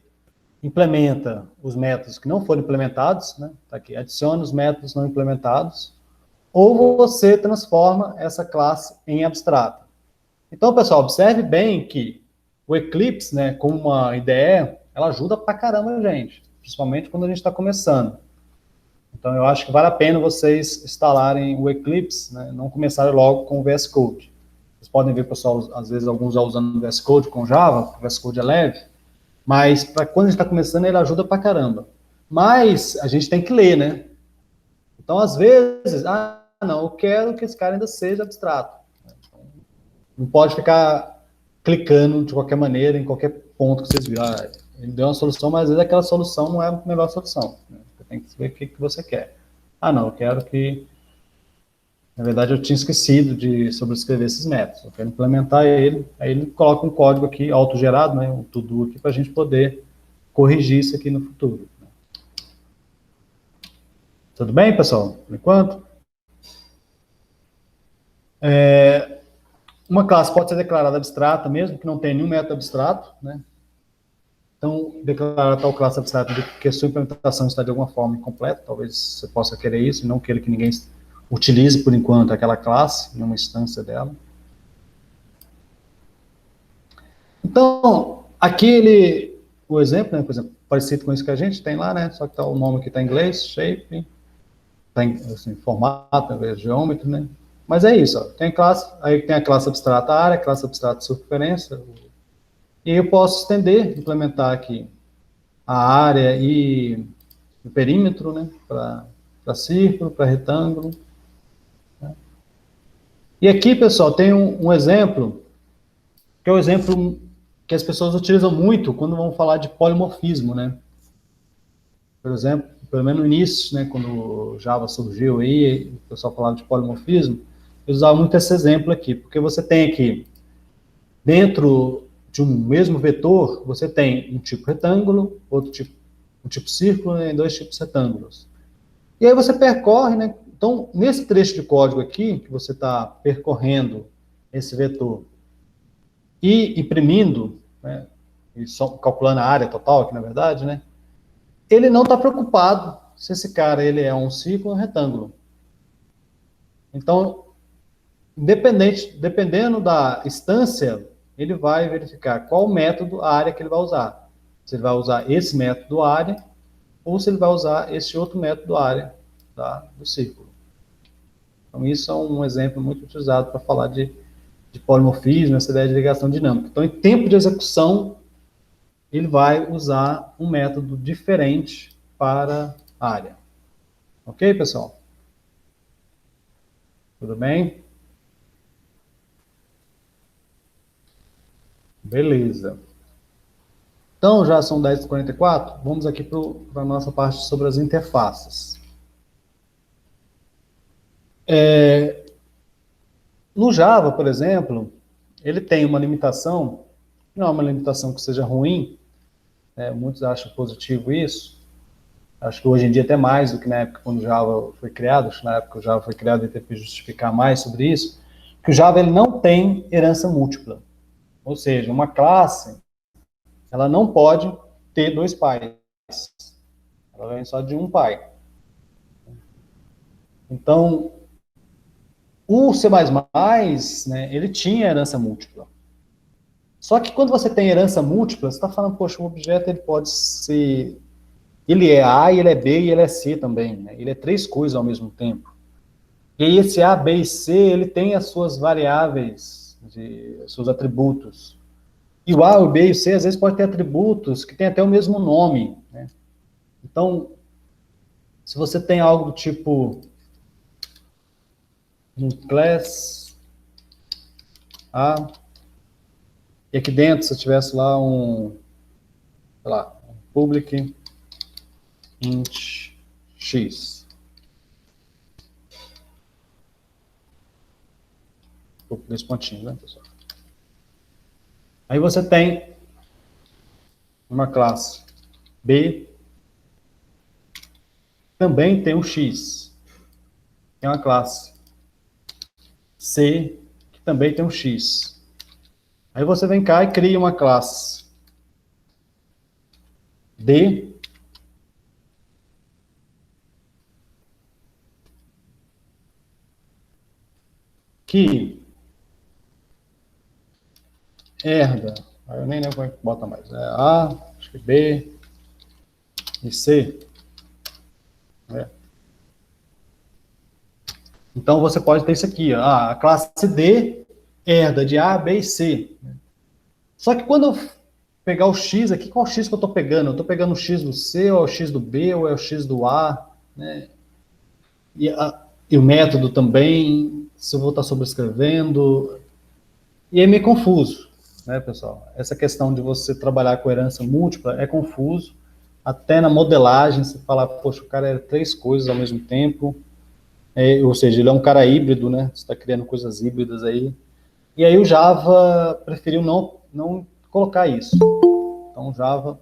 S1: implementa os métodos que não foram implementados, né? Tá aqui, adiciona os métodos não implementados, ou você transforma essa classe em abstrata. Então, pessoal, observe bem que o Eclipse, né, como uma IDE, ela ajuda pra caramba a gente, principalmente quando a gente está começando. Então, eu acho que vale a pena vocês instalarem o Eclipse, né, não começarem logo com o VS Code. Vocês podem ver, pessoal, às vezes alguns já usando o VS Code com Java, o VS Code é leve, mas para quando a gente está começando, ele ajuda pra caramba. Mas a gente tem que ler, né? Então, às vezes, não, eu quero que esse cara ainda seja abstrato. Não pode ficar clicando de qualquer maneira, em qualquer ponto que vocês viram. Ele deu uma solução, mas às vezes aquela solução não é a melhor solução. Né? Você tem que ver o que você quer. Não, eu quero que Na verdade, eu tinha esquecido de sobrescrever esses métodos. Eu quero implementar ele, aí ele coloca um código aqui, autogerado, né, um to-do aqui, para a gente poder corrigir isso aqui no futuro. Tudo bem, pessoal? Por enquanto? Uma classe pode ser declarada abstrata, mesmo que não tenha nenhum método abstrato, né? Então, declarar tal classe abstrata de que a sua implementação está de alguma forma incompleta, talvez você possa querer isso, e não queira que ninguém utilize, por enquanto, aquela classe, em uma instância dela. Então, aqui o exemplo, né, por exemplo, parecido com isso que a gente tem lá, né, só que tá, o nome aqui está em inglês, shape, está em assim, formato, ao invés de geometry, né, mas é isso, ó, tem classe, aí tem a classe abstrata área, classe abstrata circunferência, e aí eu posso estender, implementar aqui a área e o perímetro, né, para círculo, para retângulo, né. E aqui, pessoal, tem um exemplo, que é o exemplo que as pessoas utilizam muito quando vão falar de polimorfismo, né? Por exemplo, pelo menos no início, né, quando o Java surgiu aí, o pessoal falava de polimorfismo, eu usava muito esse exemplo aqui, porque você tem aqui, dentro de um mesmo vetor, você tem um tipo retângulo, outro tipo, um tipo círculo, né, e dois tipos retângulos. E aí você percorre, né? Então, nesse trecho de código aqui, que você está percorrendo esse vetor e imprimindo, né, e só calculando a área total aqui, na verdade, né, ele não está preocupado se esse cara ele é um círculo ou um retângulo. Então, dependendo da instância, ele vai verificar qual método, a área que ele vai usar. Se ele vai usar esse método área, ou se ele vai usar esse outro método área, tá, do círculo. Então, isso é um exemplo muito utilizado para falar de polimorfismo, essa ideia de ligação dinâmica. Então, em tempo de execução, ele vai usar um método diferente para a área. Ok, pessoal? Tudo bem? Beleza. Então, já são 10h44, vamos aqui para a nossa parte sobre as interfaces. No Java, por exemplo, ele tem uma limitação, não é uma limitação que seja ruim, né, muitos acham positivo isso, acho que hoje em dia até mais do que na época quando o Java foi criado, acho que na época o Java foi criado e teve que justificar mais sobre isso, que o Java ele não tem herança múltipla. Ou seja, uma classe, ela não pode ter dois pais. Ela vem só de um pai. Então, o C++, né, ele tinha herança múltipla. Só que quando você tem herança múltipla, você está falando, poxa, um objeto ele pode ser... Ele é A, ele é B e ele é C também. Né? Ele é três coisas ao mesmo tempo. E aí esse A, B e C, ele tem as suas variáveis, os seus atributos. E o A, o B e o C, às vezes, pode ter atributos que têm até o mesmo nome. Né? Então, se você tem algo do tipo um class A, e aqui dentro, se eu tivesse lá um, sei lá, um public int x. Dois pontinhos, né, pessoal? Aí você tem uma classe B, também tem um x. Tem uma classe C, que também tem um x. Aí você vem cá e cria uma classe D, que herda, aí eu nem lembro como é que bota mais, é A, acho que B e C. Né? Então você pode ter isso aqui, ó, a classe D herda de A, B e C. Só que quando eu pegar o X aqui, qual X que eu estou pegando? Eu estou pegando o X do C, ou é o X do B, ou é o X do A, né? E o método também, se eu vou estar sobrescrevendo, e é meio confuso, né, pessoal? Essa questão de você trabalhar com herança múltipla é confuso, até na modelagem, você falar, poxa, o cara é três coisas ao mesmo tempo, ou seja, ele é um cara híbrido, né? Você está criando coisas híbridas aí. E aí o Java preferiu não colocar isso. Então o Java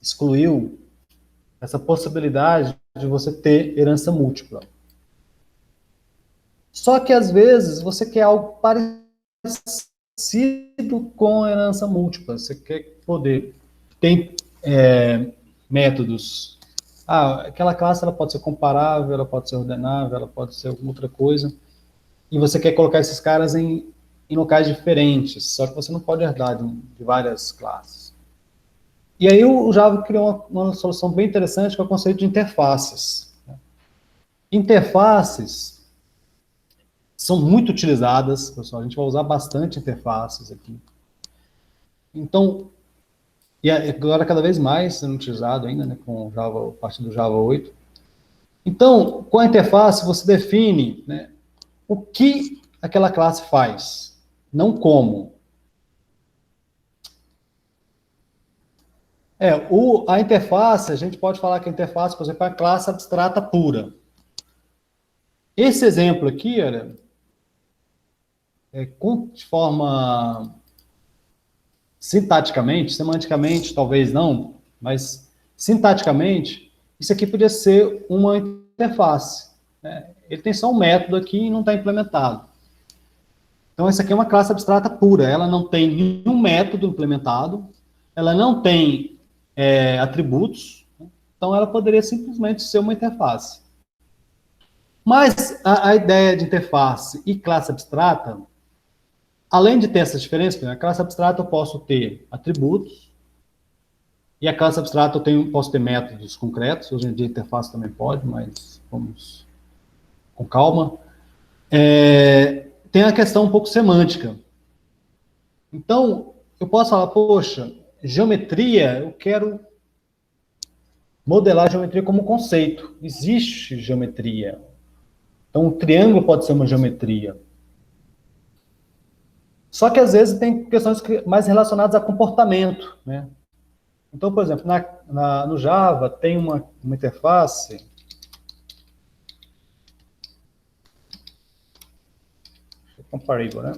S1: excluiu essa possibilidade de você ter herança múltipla. Só que às vezes você quer algo parecido com herança múltipla. Você quer poder. Tem métodos. Aquela classe ela pode ser comparável, ela pode ser ordenável, ela pode ser alguma outra coisa. E você quer colocar esses caras em locais diferentes, só que você não pode herdar de várias classes. E aí o Java criou uma solução bem interessante, que é o conceito de interfaces. Interfaces são muito utilizadas, pessoal, a gente vai usar bastante interfaces aqui. Então, e agora cada vez mais sendo utilizado ainda, né, com Java, a partir do Java 8. Então, com a interface, você define, né, o que aquela classe faz, não como. A interface, a gente pode falar que a interface, por exemplo, é uma classe abstrata pura. Esse exemplo aqui, olha, de forma sintaticamente, semanticamente talvez não, mas sintaticamente, isso aqui podia ser uma interface. Né? Ele tem só um método aqui e não está implementado. Então, essa aqui é uma classe abstrata pura, ela não tem nenhum método implementado, ela não tem atributos, então ela poderia simplesmente ser uma interface. Mas a ideia de interface e classe abstrata, além de ter essas diferenças, a classe abstrata eu posso ter atributos, e a classe abstrata eu posso ter métodos concretos, hoje em dia a interface também pode, mas vamos com calma. Tem a questão um pouco semântica. Então, eu posso falar, poxa, geometria, eu quero modelar a geometria como conceito. Existe geometria. Então, o triângulo pode ser uma geometria. Só que, às vezes, tem questões mais relacionadas a comportamento, né? Então, por exemplo, no Java tem uma interface... Comparable, né?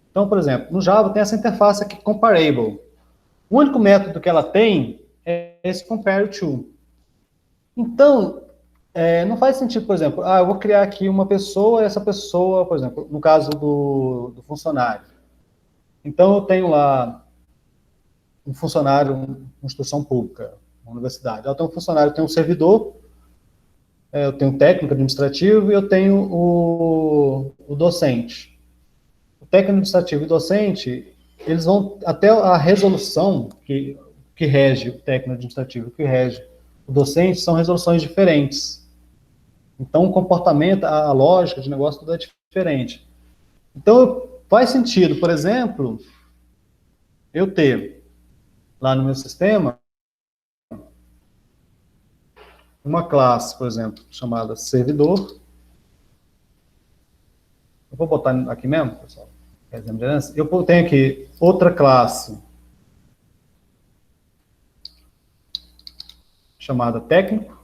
S1: Então, por exemplo, no Java tem essa interface aqui, comparable. O único método que ela tem é esse compare to. Então, não faz sentido, por exemplo, eu vou criar aqui uma pessoa, e essa pessoa, por exemplo, no caso do funcionário. Então, eu tenho lá um funcionário, uma instituição pública, uma universidade. Eu tenho um funcionário, eu tenho um servidor, eu tenho um técnico administrativo e eu tenho o docente. O técnico administrativo e o docente, eles vão até a resolução que rege o técnico administrativo, que rege o docente, são resoluções diferentes. Então, o comportamento, a lógica de negócio, tudo é diferente. Então, faz sentido, por exemplo, eu ter lá no meu sistema uma classe, por exemplo, chamada servidor. Eu vou botar aqui mesmo, pessoal. Eu tenho aqui outra classe chamada técnico.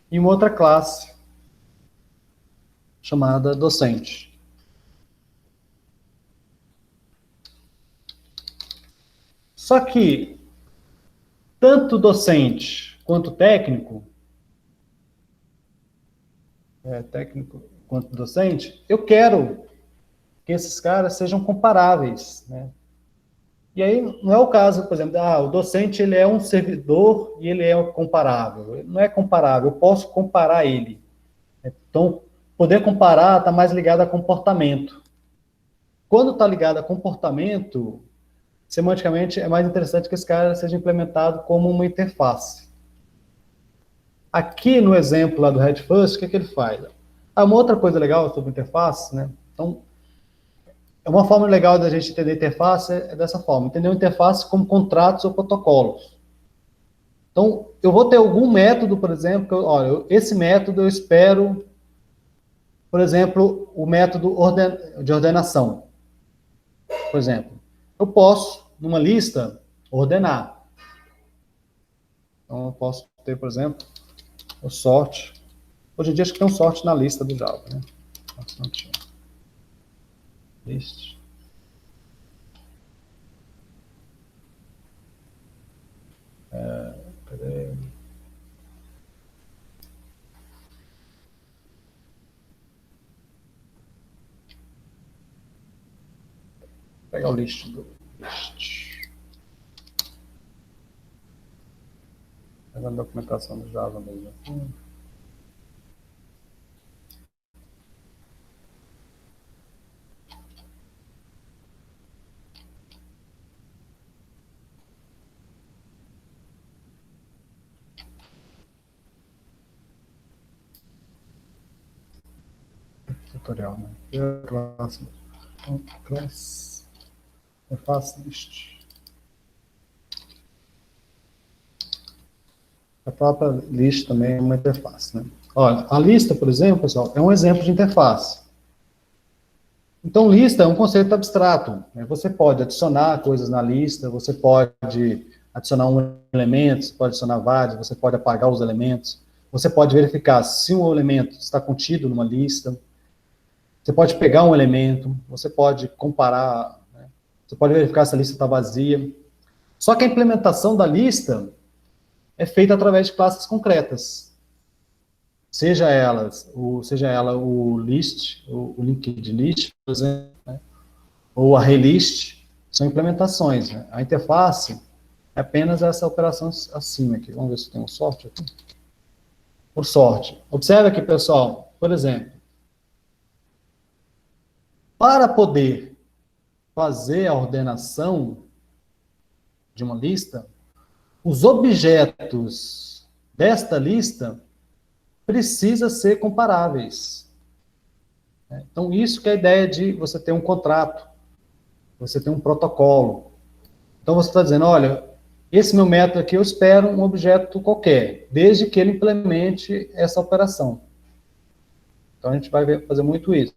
S1: E uma outra classe chamada docente. Só que tanto docente quanto técnico quanto docente, eu quero que esses caras sejam comparáveis, né? E aí não é o caso, por exemplo, o docente ele é um servidor e ele é comparável. Ele não é comparável, eu posso comparar ele. Então, poder comparar está mais ligado a comportamento. Quando está ligado a comportamento, semanticamente é mais interessante que esse cara seja implementado como uma interface. Aqui no exemplo lá do Redfirst, o que ele faz? Uma outra coisa legal sobre interface, né? Então, uma forma legal da gente entender interface é dessa forma, entender uma interface como contratos ou protocolos. Então, eu vou ter algum método, por exemplo, esse método eu espero por exemplo, o método de ordenação. Por exemplo, eu posso, numa lista, ordenar. Então, eu posso ter, por exemplo, o sort. Hoje em dia, acho que tem um sort na lista do Java, né? Não tinha. List. Cadê? Vou pegar o list do list. Pega a documentação do Java mesmo. Tutorial, né? Classe. Class. É fácil list. A própria list também é uma interface, né? Olha, a lista, por exemplo, pessoal, é um exemplo de interface. Então, lista é um conceito abstrato, né? Você pode adicionar coisas na lista, você pode adicionar um elemento, você pode adicionar vários, você pode apagar os elementos, você pode verificar se um elemento está contido numa lista, você pode pegar um elemento, você pode comparar, né? Você pode verificar se a lista está vazia. Só que a implementação da lista é feita através de classes concretas. Seja ela o list, o linked list, por exemplo, né? Ou a relist, são implementações, né? A interface é apenas essa operação acima aqui. Vamos ver se tem um sort aqui. O sort. Observe aqui, pessoal, por exemplo, para poder fazer a ordenação de uma lista, os objetos desta lista precisam ser comparáveis. Então, isso que é a ideia de você ter um contrato, você ter um protocolo. Então, você está dizendo, olha, esse meu método aqui, eu espero um objeto qualquer, desde que ele implemente essa operação. Então, a gente vai fazer muito isso.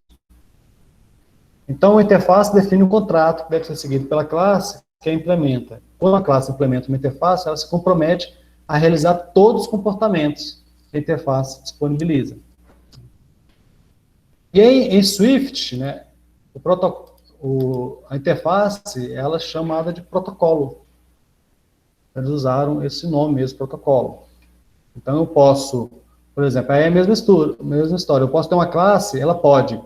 S1: Então, a interface define um contrato que deve ser seguido pela classe que a implementa. Quando a classe implementa uma interface, ela se compromete a realizar todos os comportamentos que a interface disponibiliza. E em Swift, né, a interface, ela é chamada de protocolo. Eles usaram esse nome mesmo, protocolo. Então, eu posso, por exemplo, aí é a mesma história. Eu posso ter uma classe, ela pode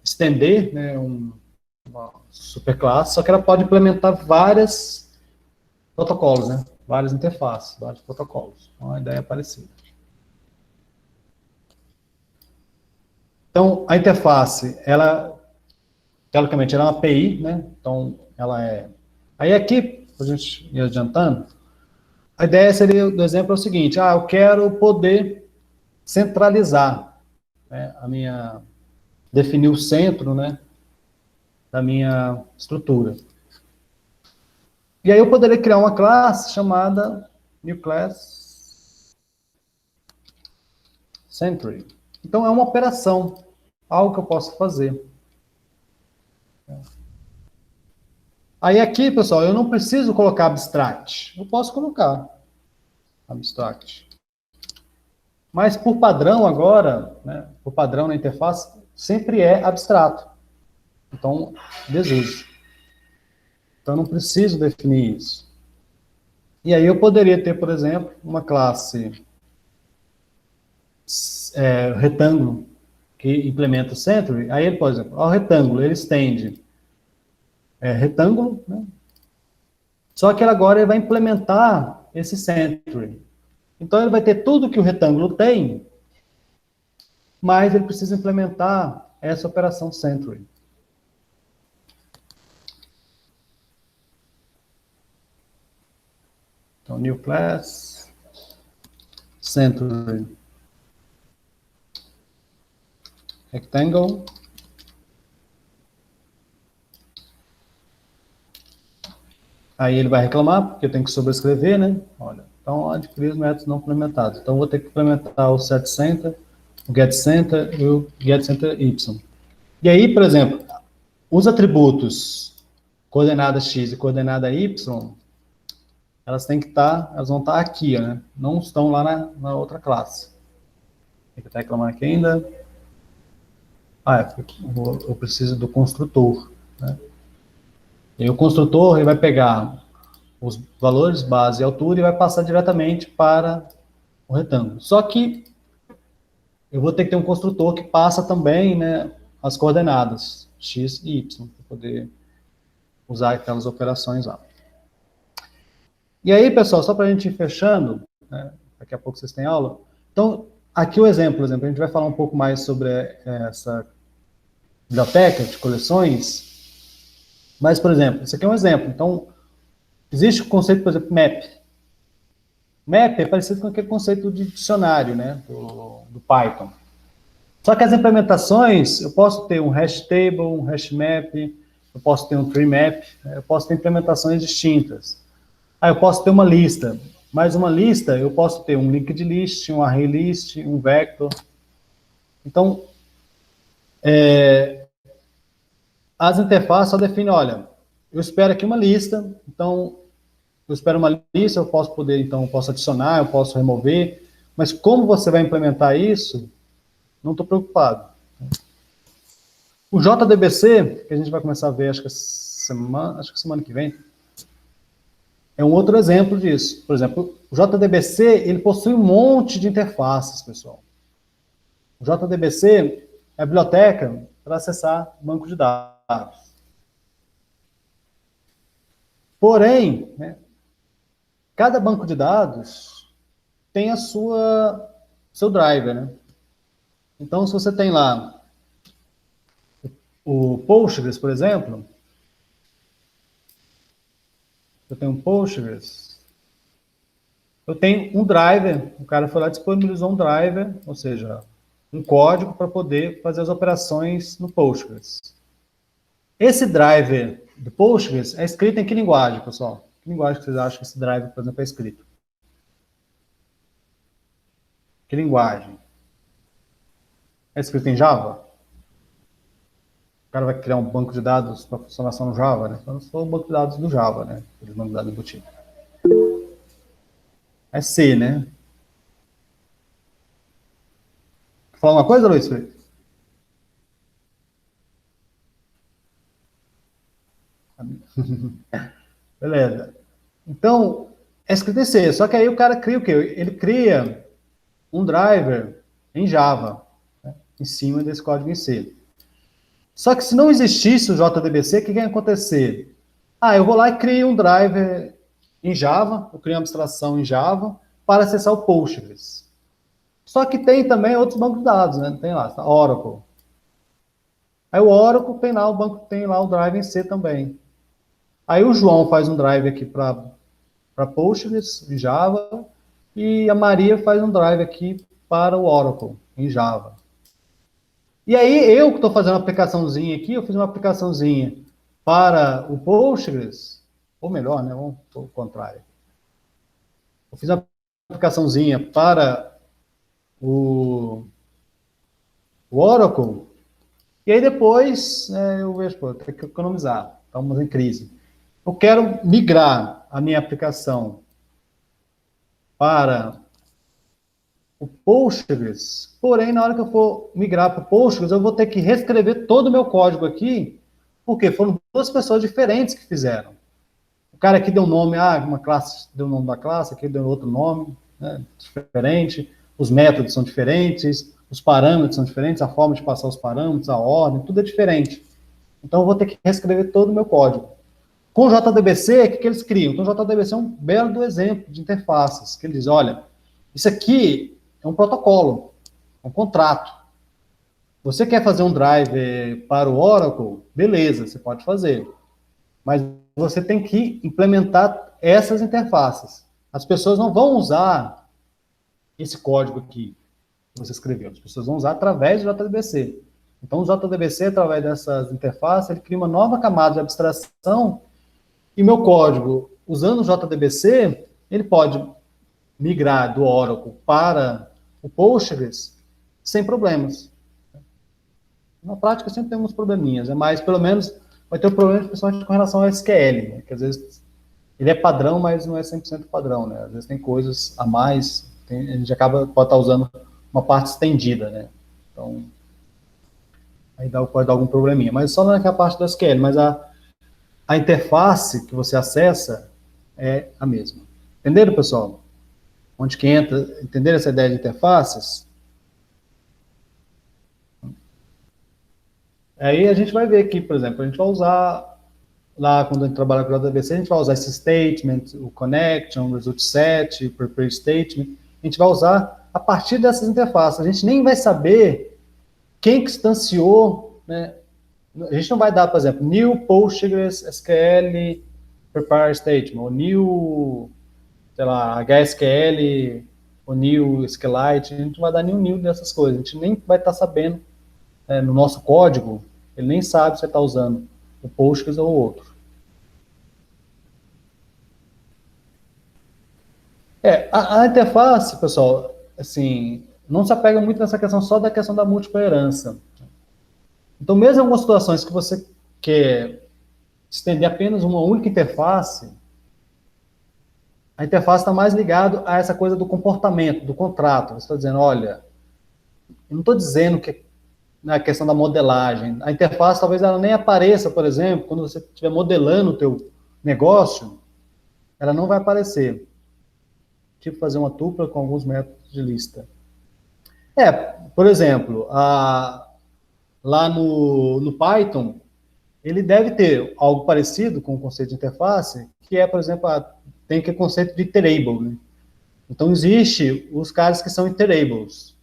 S1: estender, né, uma superclasse, só que ela pode implementar vários protocolos, né, várias interfaces, vários protocolos. Então, a ideia é parecida. Então, a interface, ela, teoricamente, ela é uma API, né, então, ela é... Aí aqui, a gente ir adiantando, a ideia seria, do exemplo, é o seguinte, eu quero poder centralizar, né, definir o centro, né, da minha estrutura. E aí eu poderia criar uma classe chamada new class century. Então é uma operação, algo que eu posso fazer. Aí aqui, pessoal, eu não preciso colocar abstract. Eu posso colocar abstract. Mas por padrão agora, né, por padrão na interface, sempre é abstrato. Então, desuso. Então, eu não preciso definir isso. E aí eu poderia ter, por exemplo, uma classe retângulo que implementa o century. Aí ele, por exemplo, o retângulo, ele estende retângulo, né? Só que agora ele vai implementar esse century. Então, ele vai ter tudo que o retângulo tem, mas ele precisa implementar essa operação century. Então, new class, century, rectangle, aí ele vai reclamar, porque eu tenho que sobrescrever, né? Olha, então, adquirir os métodos não implementados. Então, vou ter que implementar o setCenter o getCenter e o getCenter Y. E aí, por exemplo, os atributos coordenada x e coordenada y, elas têm que estar, elas vão estar aqui, né? Não estão lá na outra classe. Tem que estar reclamando aqui ainda. Ah, eu preciso do construtor, né? E o construtor ele vai pegar os valores base e altura e vai passar diretamente para o retângulo. Só que eu vou ter que ter um construtor que passa também, né, as coordenadas x e y, para poder usar aquelas operações lá. E aí, pessoal, só para a gente ir fechando, né, daqui a pouco vocês têm aula. Então, aqui o exemplo, a gente vai falar um pouco mais sobre essa biblioteca de coleções, mas, por exemplo, isso aqui é um exemplo. Então, existe o conceito, por exemplo, map. Map é parecido com aquele conceito de dicionário, né, do Python. Só que as implementações, eu posso ter um hash table, um hash map, eu posso ter um tree map, eu posso ter implementações distintas. Eu posso ter uma lista, mas uma lista eu posso ter um linked list, um array list, um vector. Então, as interfaces só definem, olha, eu espero aqui uma lista, então, eu espero uma lista, eu posso poder, então, eu posso adicionar, eu posso remover, mas como você vai implementar isso, não estou preocupado. O JDBC, que a gente vai começar a ver, acho que semana que vem, é um outro exemplo disso. Por exemplo, o JDBC, ele possui um monte de interfaces, pessoal. O JDBC é a biblioteca para acessar banco de dados. Porém, né, cada banco de dados tem seu driver, né? Então, se você tem lá o Postgres, por exemplo, eu tenho um Postgres, eu tenho um driver, o cara foi lá e disponibilizou um driver, ou seja, um código para poder fazer as operações no Postgres. Esse driver do Postgres é escrito em que linguagem, pessoal? Que linguagem que vocês acham que esse driver, por exemplo, é escrito? Que linguagem? É escrito em Java? O cara vai criar um banco de dados para funcionar só no Java, né? Então, só o banco de dados do Java, né? O banco de dados embutido. É C, né? Quer falar uma coisa, Luiz Felipe? Beleza. Então, é escrito em C, só que aí o cara cria o quê? Ele cria um driver em Java, né? Em cima desse código em C. Só que se não existisse o JDBC, o que ia acontecer? Eu vou lá e crio um driver em Java, eu crio uma abstração em Java para acessar o Postgres. Só que tem também outros bancos de dados, né? Tem lá, Oracle. Aí o Oracle tem lá, o banco tem lá o drive em C também. Aí o João faz um drive aqui para Postgres em Java e a Maria faz um drive aqui para o Oracle em Java. E aí eu que estou fazendo uma aplicaçãozinha aqui, eu fiz uma aplicaçãozinha para o Postgres, ou melhor, né? Vamos ao contrário. Eu fiz uma aplicaçãozinha para o Oracle, e aí depois eu vejo, pô, eu tenho que economizar, estamos em crise. Eu quero migrar a minha aplicação para o Postgres, porém, na hora que eu for migrar para o Postgres, eu vou ter que reescrever todo o meu código aqui, porque foram duas pessoas diferentes que fizeram. O cara aqui deu um nome, uma classe deu o nome da classe, aqui deu outro nome, né, diferente, os métodos são diferentes, os parâmetros são diferentes, a forma de passar os parâmetros, a ordem, tudo é diferente. Então, eu vou ter que reescrever todo o meu código. Com o JDBC, o que eles criam? Então, o JDBC é um belo exemplo de interfaces, que ele diz, olha, isso aqui é um protocolo, é um contrato. Você quer fazer um driver para o Oracle? Beleza, você pode fazer. Mas você tem que implementar essas interfaces. As pessoas não vão usar esse código aqui que você escreveu. As pessoas vão usar através do JDBC. Então, o JDBC, através dessas interfaces, ele cria uma nova camada de abstração e meu código, usando o JDBC, ele pode migrar do Oracle para o Postgres sem problemas. Na prática sempre tem uns probleminhas, mas pelo menos vai ter um problema principalmente com relação ao SQL, né? Que às vezes ele é padrão, mas não é 100% padrão, né? Às vezes tem coisas a mais, a gente pode estar usando uma parte estendida, né? Então, aí pode dar algum probleminha. Mas só naquela parte do SQL, mas a interface que você acessa é a mesma. Entenderam, pessoal? Onde que entra, entenderam essa ideia de interfaces? Aí a gente vai ver aqui, por exemplo, a gente vai usar lá, quando a gente trabalha com o JDBC, a gente vai usar esse statement, o connection, o result set, o prepare statement, a gente vai usar a partir dessas interfaces. A gente nem vai saber quem que instanciou, né? A gente não vai dar, por exemplo, new PostgreSQL prepare statement, ou new, sei lá, HSQL, ou new SQLite, a gente não vai dar nenhum new dessas coisas, a gente nem vai estar sabendo, né, no nosso código, ele nem sabe se você está usando o Postgres ou outro. A interface, pessoal, assim, não se apega muito nessa questão só da questão da múltipla herança. Então, mesmo em algumas situações que você quer estender apenas uma única interface, a interface está mais ligada a essa coisa do comportamento, do contrato. Você está dizendo, olha, eu não estou dizendo que na questão da modelagem, a interface talvez ela nem apareça, por exemplo, quando você estiver modelando o teu negócio, ela não vai aparecer. Tipo fazer uma tupla com alguns métodos de lista. Por exemplo, lá no Python, ele deve ter algo parecido com o conceito de interface, que é, por exemplo, tem aquele conceito de iterable, né? Então, existe os caras que são iterables.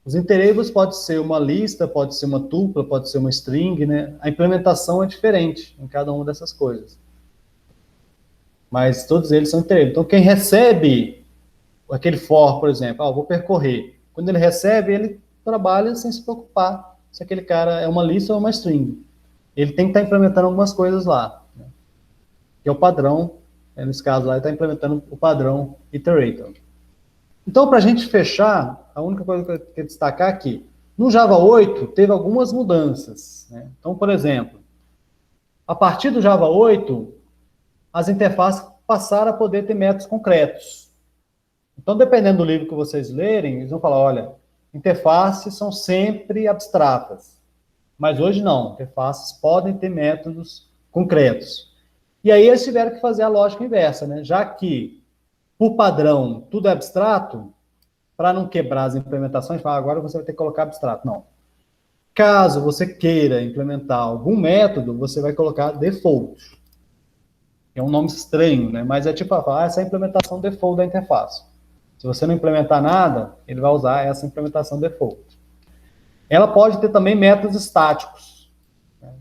S1: Os iterables pode ser uma lista, pode ser uma tupla, pode ser uma string, né? A implementação é diferente em cada uma dessas coisas. Mas todos eles são iterables. Então, quem recebe aquele for, por exemplo, vou percorrer. Quando ele recebe, ele trabalha sem se preocupar se aquele cara é uma lista ou uma string. Ele tem que estar implementando algumas coisas lá, né? Que é o padrão, nesse caso lá, ele está implementando o padrão iterator. Então, para a gente fechar, a única coisa que eu quero destacar aqui, no Java 8 teve algumas mudanças, né? Então, por exemplo, a partir do Java 8, as interfaces passaram a poder ter métodos concretos. Então, dependendo do livro que vocês lerem, eles vão falar, olha, interfaces são sempre abstratas. Mas hoje não, interfaces podem ter métodos concretos. E aí eles tiveram que fazer a lógica inversa, né? Já que, por padrão, tudo é abstrato, para não quebrar as implementações, falar, agora você vai ter que colocar abstrato. Não. Caso você queira implementar algum método, você vai colocar default. É um nome estranho, né? Mas é tipo, essa é a implementação default da interface. Se você não implementar nada, ele vai usar essa implementação default. Ela pode ter também métodos estáticos, né?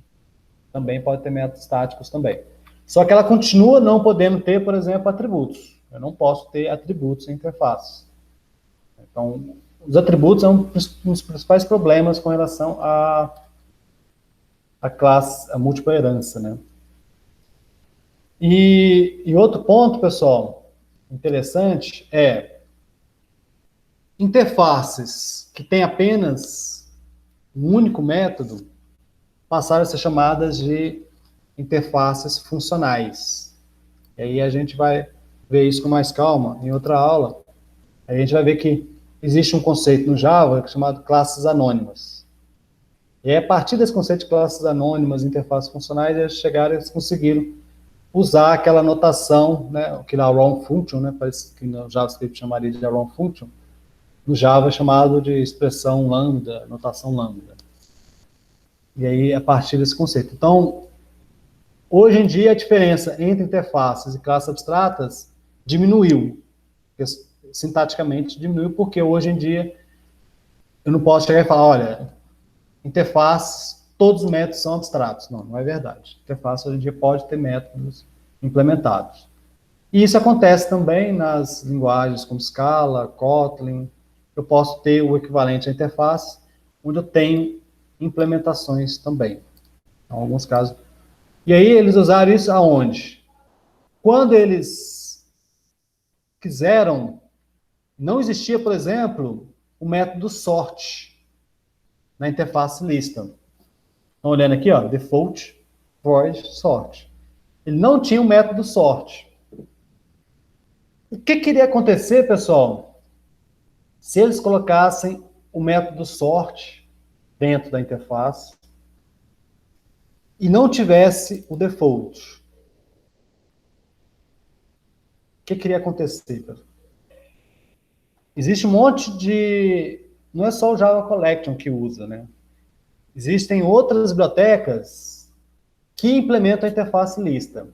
S1: Também pode ter métodos estáticos também. Só que ela continua não podendo ter, por exemplo, atributos. Eu não posso ter atributos em interface. Então, os atributos são um dos principais problemas com relação à classe, a múltipla herança, né? E outro ponto, pessoal, interessante é interfaces que têm apenas um único método passaram a ser chamadas de interfaces funcionais. E aí a gente vai ver isso com mais calma em outra aula. Aí a gente vai ver que existe um conceito no Java chamado classes anônimas. E aí, a partir desse conceito de classes anônimas, interfaces funcionais, eles conseguiram usar aquela notação, né, que na arrow function, né, parece que no JavaScript chamaria de arrow function, no Java é chamado de expressão lambda, notação lambda. E aí, a partir desse conceito. Então, hoje em dia, a diferença entre interfaces e classes abstratas diminuiu. Sintaticamente diminuiu, porque hoje em dia eu não posso chegar e falar, olha, interfaces, todos os métodos são abstratos. Não, não é verdade. Interface hoje em dia pode ter métodos implementados. E isso acontece também nas linguagens como Scala, Kotlin. Eu posso ter o equivalente à interface, onde eu tenho implementações também. Em alguns casos. E aí eles usaram isso aonde? Quando eles quiseram, não existia, por exemplo, o método sort. na interface lista. Então, olhando aqui, ó, default void sort. Ele não tinha um método sort. O que iria acontecer, pessoal, se eles colocassem o método sort dentro da interface e não tivesse o default? O que iria acontecer, pessoal? Existe um monte de... Não é só o Java Collection que usa, né? Existem outras bibliotecas que implementam a interface lista.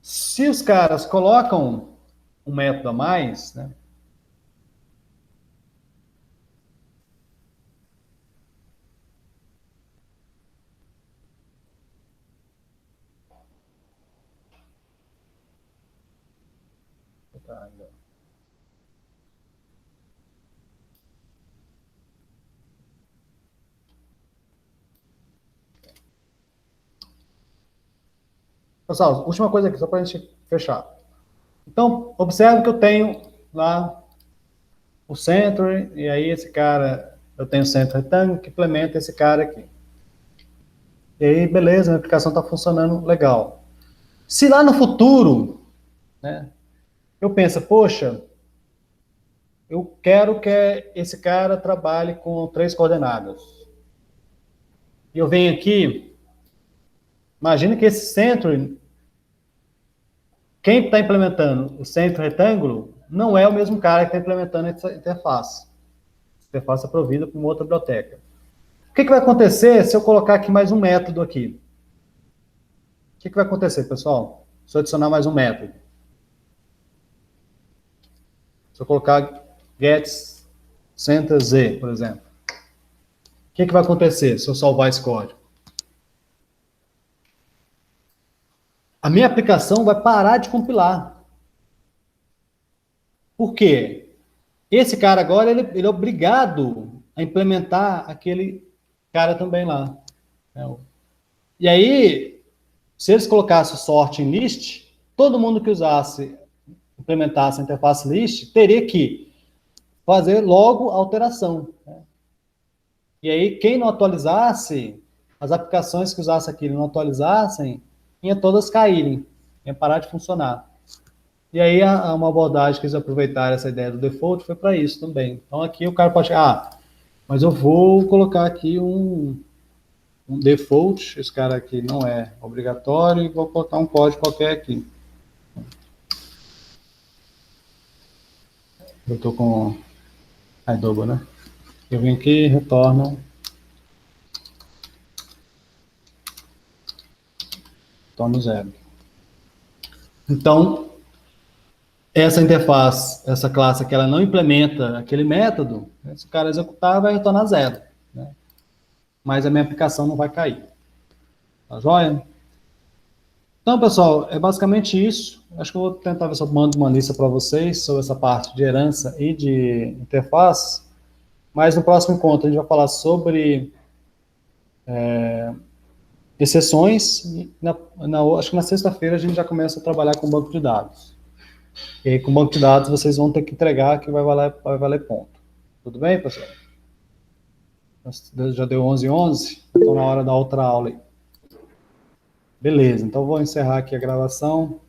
S1: Se os caras colocam um método a mais, né? Pessoal, última coisa aqui, só para a gente fechar. Então, observe que eu tenho lá o centro, e aí esse cara, eu tenho o centro retângulo que implementa esse cara aqui. E aí, beleza, a aplicação está funcionando legal. Se lá no futuro, né, eu penso, poxa, eu quero que esse cara trabalhe com 3 coordenadas. E eu venho aqui, imagina que esse centro, quem está implementando o centro retângulo, não é o mesmo cara que está implementando essa interface. A interface é provida por uma outra biblioteca. O que vai acontecer se eu colocar aqui mais um método aqui? O que vai acontecer, pessoal? Se eu adicionar mais um método. Se eu colocar gets center z, por exemplo. O que vai acontecer se eu salvar esse código? A minha aplicação vai parar de compilar. Por quê? Esse cara agora, ele é obrigado a implementar aquele cara também lá. E aí, se eles colocassem o sort em list, todo mundo que implementasse a interface list, teria que fazer logo a alteração. E aí, quem não atualizasse, as aplicações que usassem aquilo não atualizassem, iam todas caírem, iam parar de funcionar. E aí, uma abordagem que eles aproveitaram essa ideia do default foi para isso também. Então, aqui o cara pode... mas eu vou colocar aqui um default, esse cara aqui não é obrigatório, e vou colocar um código qualquer aqui. Eu estou com Adobe, né? Eu venho aqui e retorno zero. Então, essa interface, essa classe aqui, ela não implementa aquele método, se o cara executar, vai retornar 0. Né? Mas a minha aplicação não vai cair. Tá joia? Então, pessoal, é basicamente isso. Acho que eu vou tentar ver se eu mando uma lista para vocês sobre essa parte de herança e de interface. Mas no próximo encontro a gente vai falar sobre exceções. E acho que na sexta-feira a gente já começa a trabalhar com banco de dados. E aí, com banco de dados, vocês vão ter que entregar que vai valer ponto. Tudo bem, pessoal? Já deu 11h11, então na hora da outra aula aí. Beleza, então vou encerrar aqui a gravação.